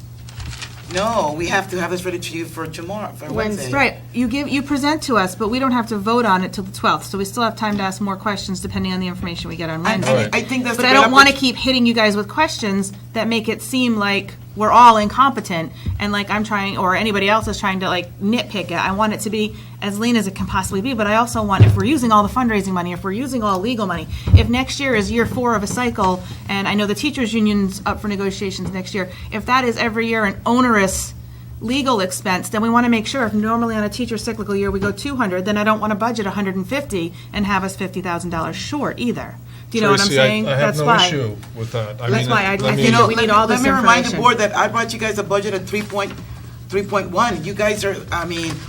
No, we have to have this ready to you for tomorrow, for Wednesday. Right, you present to us, but we don't have to vote on it till the 12th, so we still have time to ask more questions depending on the information we get on And Wednesday. I think that's. But the I great don't want to oppor- keep hitting you guys with questions that make it seem like we're all incompetent, and like I'm trying, or anybody else is trying to like nitpick it. I want it to be as lean as it can possibly be, but I also want, if we're using all the fundraising money, if we're using all legal money, if next year is year 4 of a cycle, and I know the teachers' union's up for negotiations next year, if that is every year an onerous legal expense, then we want to make sure, if normally on a teacher cyclical year we go 200, then I don't want to budget 150 and have us $50,000 short either. Do you know what I'm Tracy, saying? I have That's no why. issue with that. That's why I let me- think that we need all this Let me remind the information. board that I brought you guys a budget of 3.1. You guys are,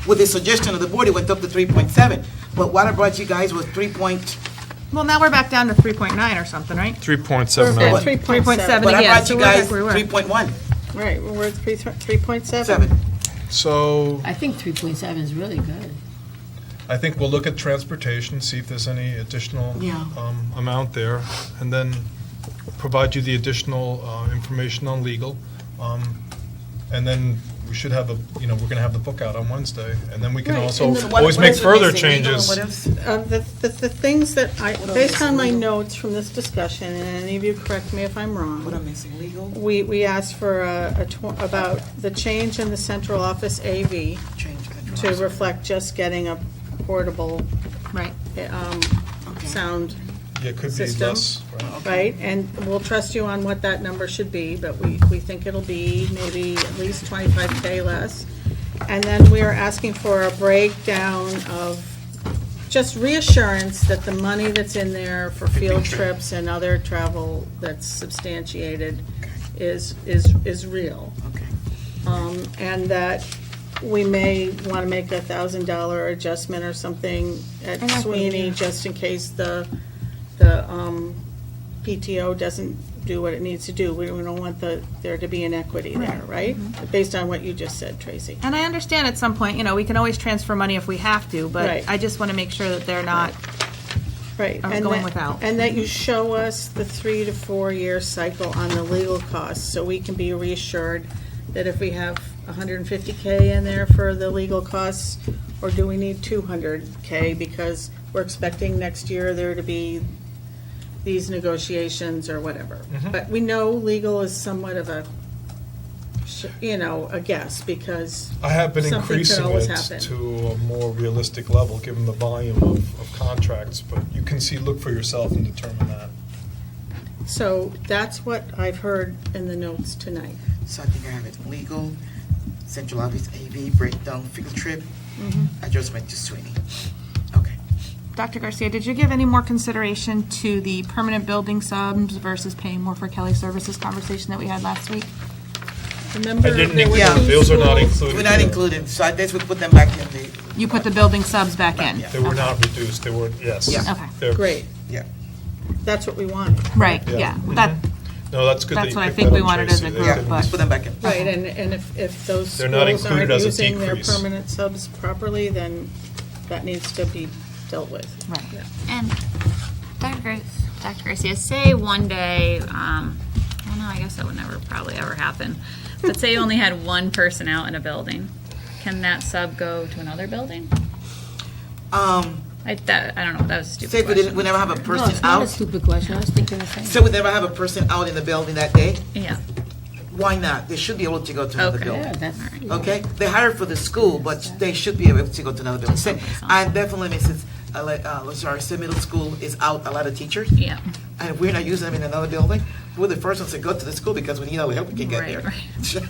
with the suggestion of the board, it went up to 3.7. But what I brought you guys was 3. Well, now we're back down to 3.9 or something, right? 3.7. We're at 3.7 But I again, brought so you we're back guys where we were. 3.1, right, we're at 3.7. 7. So I think 3.7 is really good. I think we'll look at transportation, see if there's any additional Yeah. amount there, and then provide you the additional information on legal. And then we should have we're going to have the book out on Wednesday, and then we can Right, also and the- always make further changes. What else? The things that based on my notes from this discussion, and any of you correct me if I'm wrong. What I'm missing, legal? We asked for about the change in the central office AV Change. to reflect just getting a portable Right. sound, Yeah, it could be System. less. Right? right? And we'll trust you on what that number should be, but we think it'll be maybe at least 25K less. And then we are asking for a breakdown of just reassurance that the money that's in there for field trips and other travel that's substantiated is real. Okay. And that we may want to make a $1,000 adjustment or something at Sweeney, just in case the PTO doesn't do what it needs to do. We don't want there to be inequity there, right? Based on what you just said, Tracy. And I understand at some point, we can always transfer money if we have to, but Right. I just want to make sure that they're not, Right. I'm and going that- without. And that you show us the 3 to 4 year cycle on the legal costs, so we can be reassured that if we have 150K in there for the legal costs, or do we need 200K, because we're expecting next year there to be these negotiations or whatever. But we know legal is somewhat of a guess, because I have been something could increasing always it happen. to a more realistic level, given the volume of contracts, but you can look for yourself and determine that. So that's what I've heard in the notes tonight. So I think I have it. Legal, central office AV, breakdown, field trip, adjustment to Sweeney. Okay. Dr. Garcia, did you give any more consideration to the permanent building subs versus paying more for Kelly services conversation that we had last week? Remember, I didn't there were include, two those are not schools. included. We're not here. included, so I guess we put them back in the, You put the building subs back in? Yeah. They were not reduced, they were, yes. Yeah. Okay. They're- Great, yeah. that's what we wanted. Right, Yeah. yeah. That, No, that's good that That's you what I picked think that we up, wanted as a Tracy. group, Yeah, They but- just put them back in. Right, and if those They're not schools aren't included as a using their decrease. permanent subs properly, then that needs to be dealt with. right. Yeah. And Dr. Garcia, say one day, well, no, I guess that would never probably ever happen. But say you only had one person out in a building, can that sub go to another building? I don't know, that was a stupid Say if question. we never have a No, person it's not a out, stupid question. I was thinking the same. say we never have a person out in the building that day, Yeah, why not? They should be able to go to another Okay. building. Yeah, that's, Okay, they hired for the school, but they should be able to go to another building. Say, and definitely, Mrs. Lazar, middle school is out a lot of teachers, yeah. and if we're not using them in another building, we're the first ones to go to the school because we need all the help we can get Right, there. right.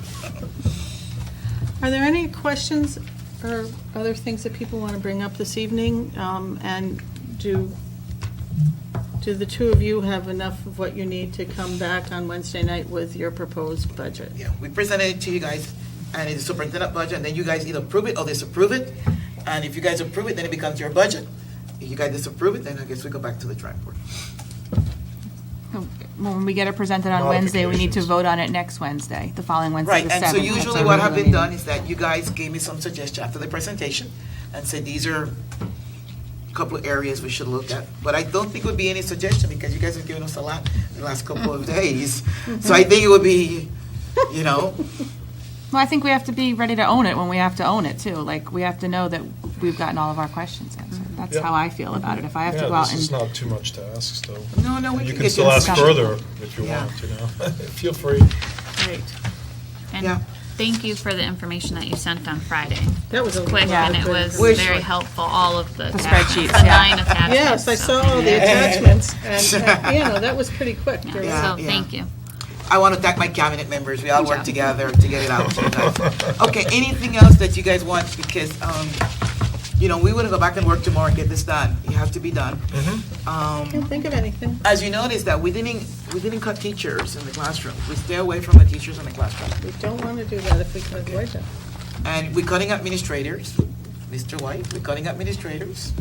Are there any questions or other things that people want to bring up this evening? And do the two of you have enough of what you need to come back on Wednesday night with your proposed budget? Yeah, we presented it to you guys, and it's a superintendent budget, and then you guys either approve it or disapprove it. And if you guys approve it, then it becomes your budget. If you guys disapprove it, then I guess we go back to the drawing board. When we get it presented on Wednesday, we need to Modifications. vote on it next Wednesday, the following Wednesday, Right, the 7th. and so That's usually our what regular have been meeting. done is that you guys gave me some suggestions after the presentation and said, these are a couple of areas we should look at. But I don't think it would be any suggestion because you guys have given us a lot in the last couple of days. So I think it would be, you know, Well, I think we have to be ready to own it when we have to own it, too. Like, we have to know that we've gotten all of our questions answered. That's Yeah. how I feel about it. If I have to go Yeah, out this is and, not too much to ask, still. no, we You can can get still you ask discussion. further if you Yeah. want, you know? Feel free. Right. And Yeah. thank you for the information that you sent on Friday. That was a Quick, lot and of it good was Which very one? helpful, all of the spreadsheets, the yeah. 9 attachments. Yes, I so saw all thank the you. attachments, and, you know, that was pretty quick. Yeah, There was- Yeah, So, yeah. thank you. I want to thank my cabinet members. We all worked together to get it out to you guys. Okay, anything else that you guys want? Because, you know, we want to go back and work tomorrow and get this done. It has to be done. Can't think of anything. As you notice that we didn't cut teachers in the classroom. We stay away from the teachers in the classroom. We don't want to do that if we can avoid them. And we're cutting administrators, Mr. White, we're cutting administrators,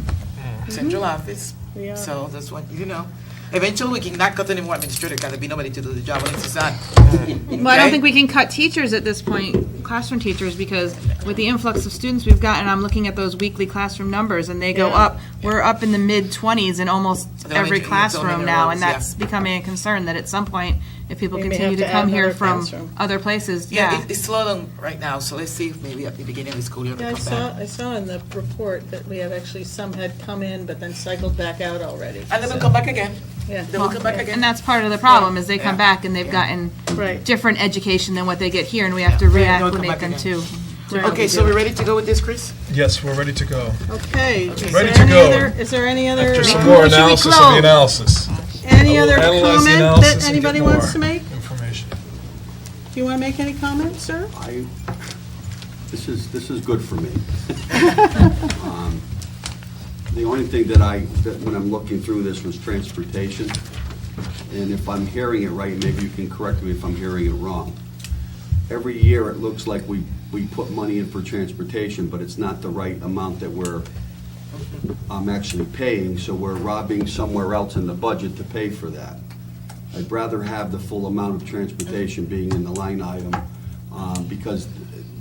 central office. We are. So that's what, you know. Eventually, we cannot cut any more administrators, because there'll be nobody to do the job unless it's done. well, I don't Okay? think we can cut teachers at this point, classroom teachers, because with the influx of students we've gotten, I'm looking at those weekly classroom numbers, and they go Yeah. up. We're up in the mid-20s in almost They're every only- classroom it's only now, rows, and yeah. that's becoming a concern, that at some point, if people We may continue have to to come add here another from classroom. other places, Yeah, yeah. it's slow down right now, so let's see if maybe at the beginning of the school year Yeah, they'll come back. I saw in the report that we had actually, some had come in, but then cycled back out already. And then we'll come back again. Yeah. Then we'll come back again. And that's part of the problem, is they come Yeah. back and they've Yeah. gotten Right. different education than what they get here, and we have to Yeah. They'll come reacclimate back them again. to. Okay, so we're ready to go with this, Chris? Yes, we're ready to go. Okay. Is Ready there to any go. other- Is there any other, After some more Should we analysis of close? the analysis. any I will other analyze the comment analysis that and get anybody more wants to make? Information. Do you want to make any comments, sir? This is good for me. The only thing that when I'm looking through this was transportation, and if I'm hearing it right, maybe you can correct me if I'm hearing it wrong. Every year, it looks like we put money in for transportation, but it's not the right amount that we're actually paying, so we're robbing somewhere else in the budget to pay for that. I'd rather have the full amount of transportation being in the line item, because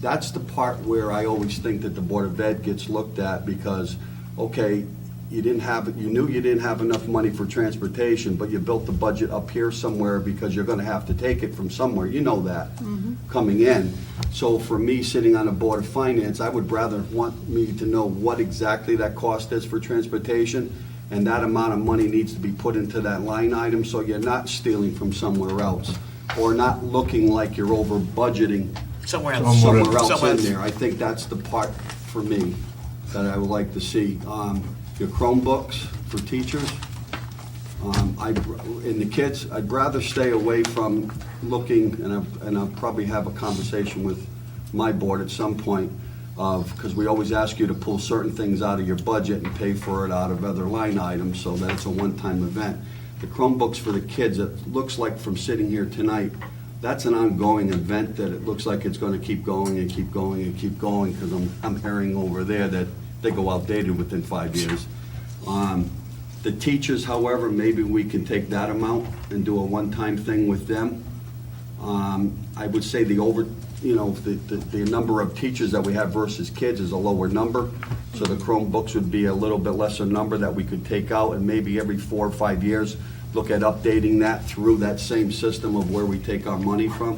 that's the part where I always think that the Board of Ed gets looked at, because, okay, you knew you didn't have enough money for transportation, but you built the budget up here somewhere because you're gonna have to take it from somewhere, you know that, coming in. So for me, sitting on a Board of Finance, I would rather want me to know what exactly that cost is for transportation, and that amount of money needs to be put into that line item, so you're not stealing from somewhere else, or not looking like you're over budgeting Somewhere else. somewhere else Somewhere in else. there. I think that's the part for me that I would like to see. Your Chromebooks for teachers, and the kids, I'd rather stay away from looking, and I'll probably have a conversation with my board at some point, because we always ask you to pull certain things out of your budget and pay for it out of other line items, so that it's a one-time event. The Chromebooks for the kids, it looks like from sitting here tonight, that's an ongoing event that it looks like it's going to keep going and keep going and keep going, because I'm hearing over there that they go outdated within 5 years. The teachers, however, maybe we can take that amount and do a one-time thing with them. I would say the number of teachers that we have versus kids is a lower number, so the Chromebooks would be a little bit lesser number that we could take out, and maybe every 4 or 5 years, look at updating that through that same system of where we take our money from.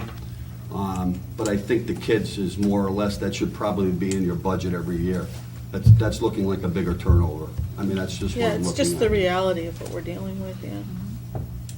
But I think the kids is more or less, that should probably be in your budget every year. That's looking like a bigger turnover. I mean, that's just what Yeah, I'm looking at. it's just the reality of what we're dealing with, yeah.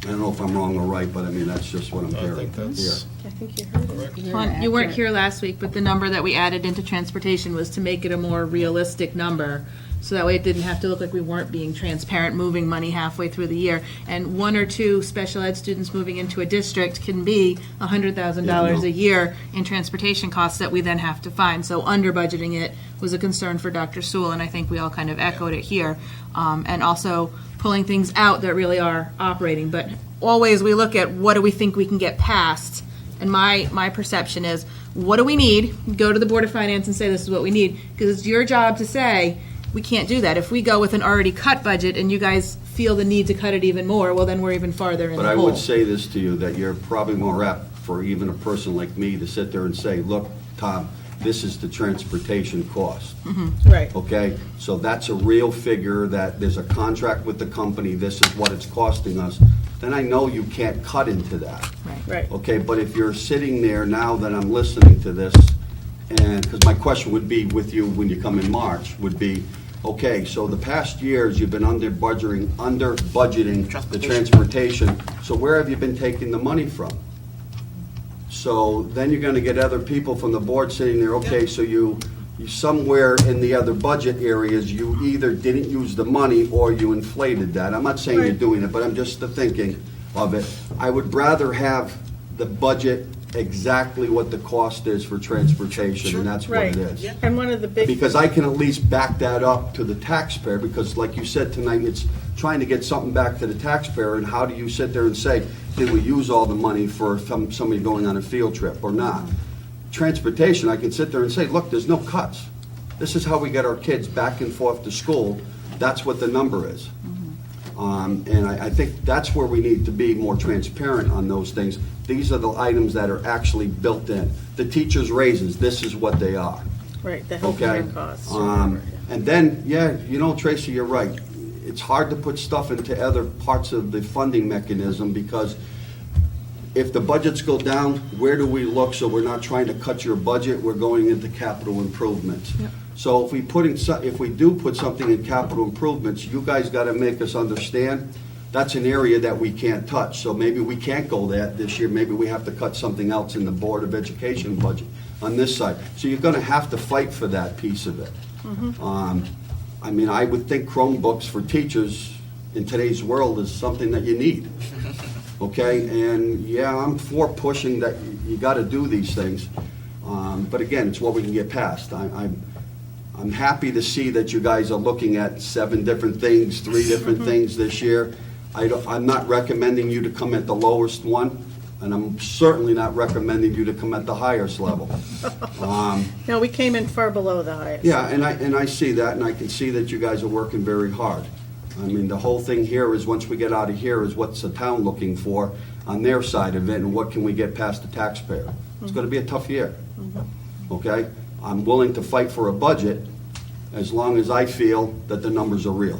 I don't know if I'm wrong or right, but I mean, that's just what I'm I hearing think that's I think you heard it. Well, you weren't here last week, but the number that we added into transportation was to make it a more realistic number. So that way it didn't have to look like we weren't being transparent, moving money halfway through the year. And 1 or 2 special ed students moving into a district can be $100,000 a year in transportation costs that we then have to find. So under budgeting it was a concern for Dr. Sewell, and I think we all kind of echoed it here. And also pulling things out that really are operating. But always we look at what do we think we can get past. And my perception is, what do we need? Go to the Board of Finance and say this is what we need. Because it's your job to say, we can't do that. If we go with an already cut budget and you guys feel the need to cut it even more, well, then we're even farther in But the I hole. would say this to you, that you're probably more apt for even a person like me to sit there and say, look, Tom, this is the transportation cost. Right. Okay? So that's a real figure, that there's a contract with the company, this is what it's costing us. Then I know you can't cut into that. Right. Okay, but if you're sitting there now that I'm listening to this, and, because my question would be with you when you come in March, would be, okay, so the past years, you've been under budgeting the transportation, so where have you been taking the money from? So then you're gonna get other people from the board sitting there, okay, so you somewhere in the other budget areas, you either didn't use the money or you inflated that. I'm not saying you're doing it, but I'm just thinking of it. I would rather have the budget exactly what the cost is for transportation, and that's what Right. it is. And one of the big, Because I can at least back that up to the taxpayer, because like you said tonight, it's trying to get something back to the taxpayer, and how do you sit there and say, did we use all the money for somebody going on a field trip or not? Transportation, I can sit there and say, look, there's no cuts. This is how we get our kids back and forth to school. That's what the number is. And I think that's where we need to be more transparent on those things. These are the items that are actually built in. The teachers' raises, this is what they are. right, the health Okay. care costs. And then, yeah, Tracy, you're right. It's hard to put stuff into other parts of the funding mechanism, because if the budgets go down, where do we look? So we're not trying to cut your budget, we're going into capital improvements. So if we do put something in capital improvements, you guys got to make us understand that's an area that we can't touch. So maybe we can't go that this year. Maybe we have to cut something else in the Board of Education budget on this side. So you're going to have to fight for that piece of it. I mean, I would think Chromebooks for teachers in today's world is something that you need. Okay, and yeah, I'm for pushing that you got to do these things. But again, it's what we can get past. I'm happy to see that you guys are looking at 7 different things, 3 different things this year. I'm not recommending you to come at the lowest one, and I'm certainly not recommending you to come at the highest level. No, we came in far below the highest. Yeah, and I see that, and I can see that you guys are working very hard. I mean, the whole thing here is, once we get out of here, is what's the town looking for on their side of it, and what can we get past the taxpayer? It's gonna be a tough year, okay? I'm willing to fight for a budget as long as I feel that the numbers are real.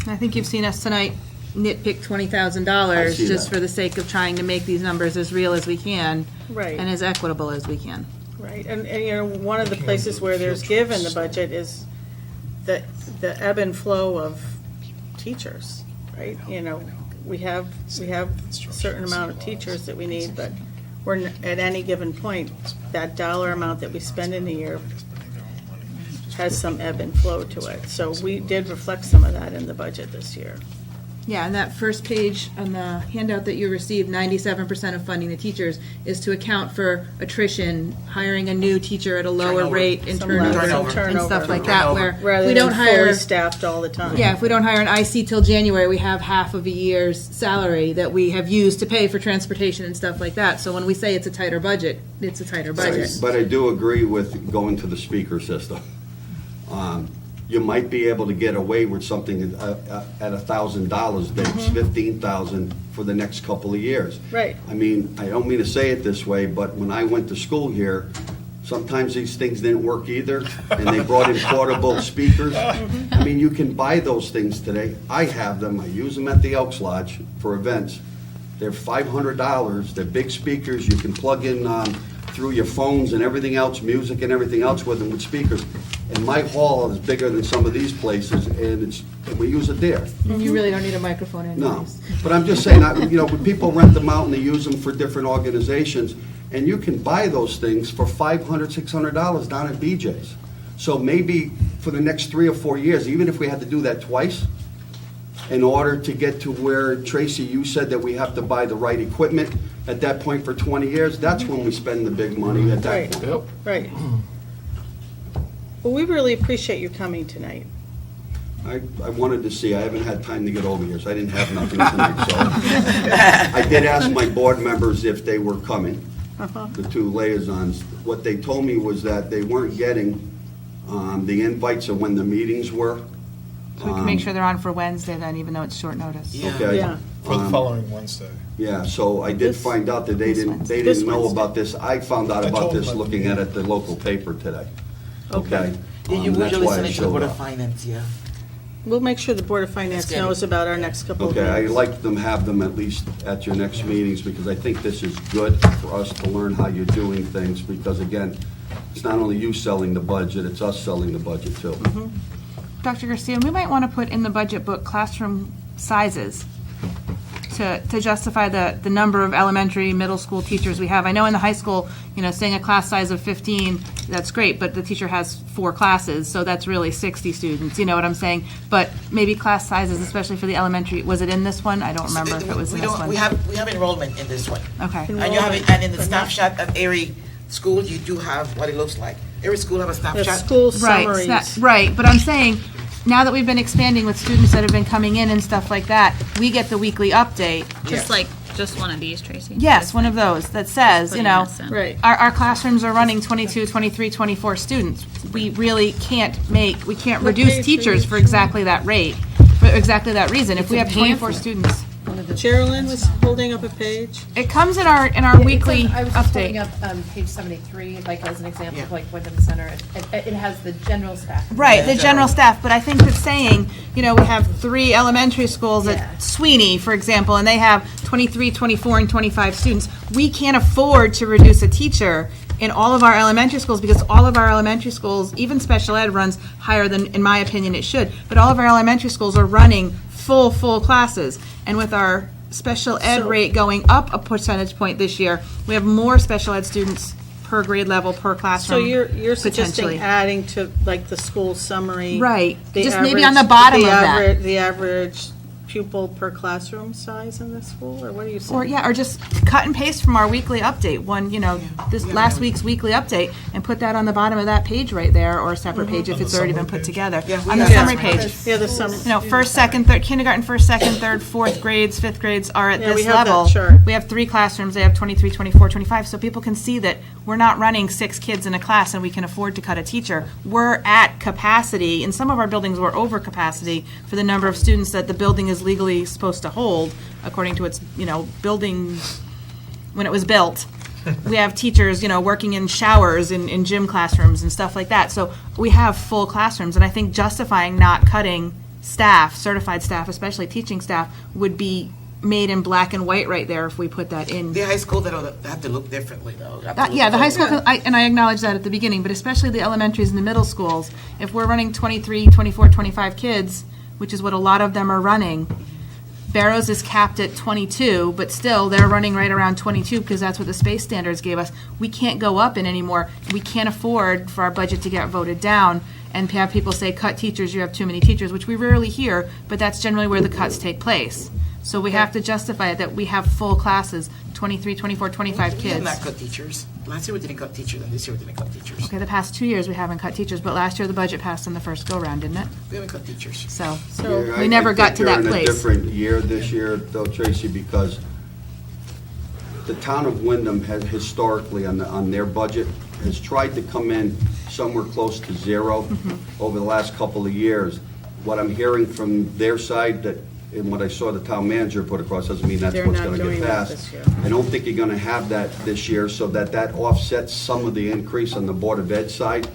I think you've seen us tonight nitpick I $20,000 see just that. for the sake of trying to make these numbers as real as we can. Right. And as equitable as we can. Right, and one of the places where there's give in the budget is the ebb and flow of teachers, right? We have a certain amount of teachers that we need, but we're, at any given point, that dollar amount that we spend in a year has some ebb and flow to it. So we did reflect some of that in the budget this year. Yeah, and that first page on the handout that you received, 97% of funding the teachers is to account for attrition, hiring a new teacher at a lower Turnover. rate in Some turnover and stuff like that, where Rather we than don't hire. fully staffed all the time. Yeah, if we don't hire an IC till January, we have half of a year's salary that we have used to pay for transportation and stuff like that. So when we say it's a tighter budget, it's a tighter budget. But I do agree with going to the speaker system. You might be able to get away with something at $1,000 that's $15,000 for the next couple of years. Right. I mean, I don't mean to say it this way, but when I went to school here, sometimes these things didn't work either, and they brought in portable speakers. I mean, you can buy those things today. I have them. I use them at the Elks Lodge for events. They're $500. They're big speakers. You can plug in through your phones and everything else, music and everything else with them with speakers. And my hall is bigger than some of these places, and we use it there. And you really don't need a microphone anyways. No, but I'm just saying, when people rent them out and they use them for different organizations, and you can buy those things for $500, $600 down at BJ's. So maybe for the next 3 or 4 years, even if we had to do that twice, in order to get to where, Tracy, you said that we have to buy the right equipment at that point for 20 years, that's when we spend the big money at that Right. point. Right. Well, we really appreciate you coming tonight. I wanted to see, I haven't had time to get over here, so I didn't have nothing tonight, so. I did ask my board members if they were coming, the 2 liaisons. What they told me was that they weren't getting the invites of when the meetings were. So we can make sure they're on for Wednesday then, even though it's short notice. Okay. Yeah. For the following Wednesday. Yeah, so I did find out that they Wednesday. didn't know about this. I found out I about told this them. looking at it, the local paper today. Okay? Yeah, you That's usually why send I it to the showed Board of up. Finance, yeah. We'll make sure the Board of Finance That's good. knows about our next couple of Okay, meetings. I'd like them, have them at least at your next meetings, because I think this is good for us to learn how you're doing things, because again, it's not only you selling the budget, it's us selling the budget too. Dr. Garcia, we might want to put in the budget book classroom sizes to justify the number of elementary, middle school teachers we have. I know in the high school, saying a class size of 15, that's great, but the teacher has 4 classes, so that's really 60 students, you know what I'm saying? But maybe class sizes, especially for the elementary, was it in this one? I don't remember if it was in this one. We have enrollment in this one. Okay. And you have it, and in the snapshot of every school, you do have what it looks like. Every school have a The snapshot. school Right, summaries. right, but I'm saying, now that we've been expanding with students that have been coming in and stuff like that, we get the weekly update. Yes. Just one of these, Tracy? Yes, one of those that says, Putting this in. Right. our classrooms are running 22, 23, 24 students. We really can't What reduce page are teachers you for exactly that rate, for exactly that reason. If we have 24 pamphlet. students, Geraldine was holding up a page. it comes in our Yeah, weekly I was just pulling update. up page 73, like as an example of Yeah. like Windham Center. It has the general staff. Right, the Yeah. general staff, but I think that's saying, we have 3 elementary schools Yeah. at Sweeney, for example, and they have 23, 24, and 25 students. We can't afford to reduce a teacher in all of our elementary schools, because all of our elementary schools, even special ed runs higher than, in my opinion, it should, but all of our elementary schools are running full classes. And with our special ed So- rate going up a percentage point this year, we have more special ed students per grade level, per So classroom. you're suggesting potentially. adding to, like, the school summary? Right. the Just maybe on the average- bottom of that. The average pupil per classroom size in the school, or what are you saying? Or just cut and paste from our weekly update, this Yeah. last week's weekly update, and put that on the bottom of that page right there, or a separate page if On the it's already been summary put page? together. Yeah, we On the have summary that. page. Yeah, the summer. First, second, third, kindergarten, first, second, third, 4th grades, 5th grades are at Yeah, we this have that level. chart. We have 3 classrooms, they have 23, 24, 25, so people can see that we're not running 6 kids in a class and we can afford to cut a teacher. We're at capacity. In some of our buildings, we're over capacity for the number of students that the building is legally supposed to hold, according to its, building, when it was built. We have teachers, working in showers in gym classrooms and stuff like that. So we have full classrooms, and I think justifying not cutting staff, certified staff, especially teaching staff, would be made in black and white right there if we put that in. The high school, that'll have to look differently though. Yeah, the high school, and I acknowledge that at the beginning, but especially the elementaries and the middle schools, if we're running 23, 24, 25 kids, which is what a lot of them are running, Barrows is capped at 22, but still, they're running right around 22 because that's what the space standards gave us. We can't go up in anymore. We can't afford for our budget to get voted down and have people say, cut teachers, you have too many teachers, which we rarely hear, but that's generally where the cuts take place. So we have to justify it that we have full classes, 23, 24, 25 We have kids. not cut teachers. Last year we didn't cut teachers, and this year we didn't cut teachers. Okay, the past 2 years, we haven't cut teachers, but last year the budget passed in the first go-round, didn't it? We haven't cut teachers. So, Yeah, we never got to that I think place. you're in a different year this year, though, Tracy, because the town of Windham has historically, on their budget, has tried to come in somewhere close to zero Mm-hmm. over the last couple of years. What I'm hearing from their side, that, and what I saw the town manager put across, doesn't mean that's They're what's not gonna doing get that passed. this year. I don't think you're gonna have that this year, so that offsets some of the increase on the Board of Ed side.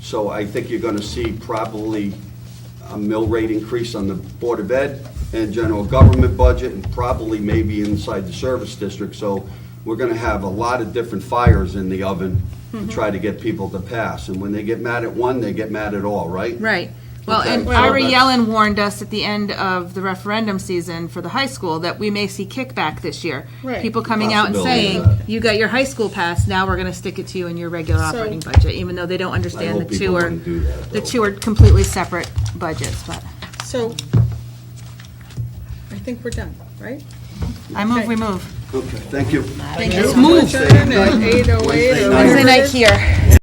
So I think you're gonna see probably a mill rate increase on the Board of Ed and general government budget, and probably maybe inside the service district. So we're gonna have a lot of different fires in the oven to try to get people to pass. And when they get mad at one, they get mad at all, right? Right. Well, Okay. and Well, Ira that's- Yellen warned us at the end of the referendum season for the high school that we may see kickback this year. Right. People coming out and Possibility saying, of that. you got your high school pass, now we're gonna stick it to you in your regular So- operating budget, even though they don't I understand hope the people two are, wouldn't do that, the though. two are completely separate budgets, but So, I think we're done, right? I move, we move. Okay, thank you. Thank you. Let's move. Adjourn at 8:08 or Wednesday night. whatever Wednesday it night is. here.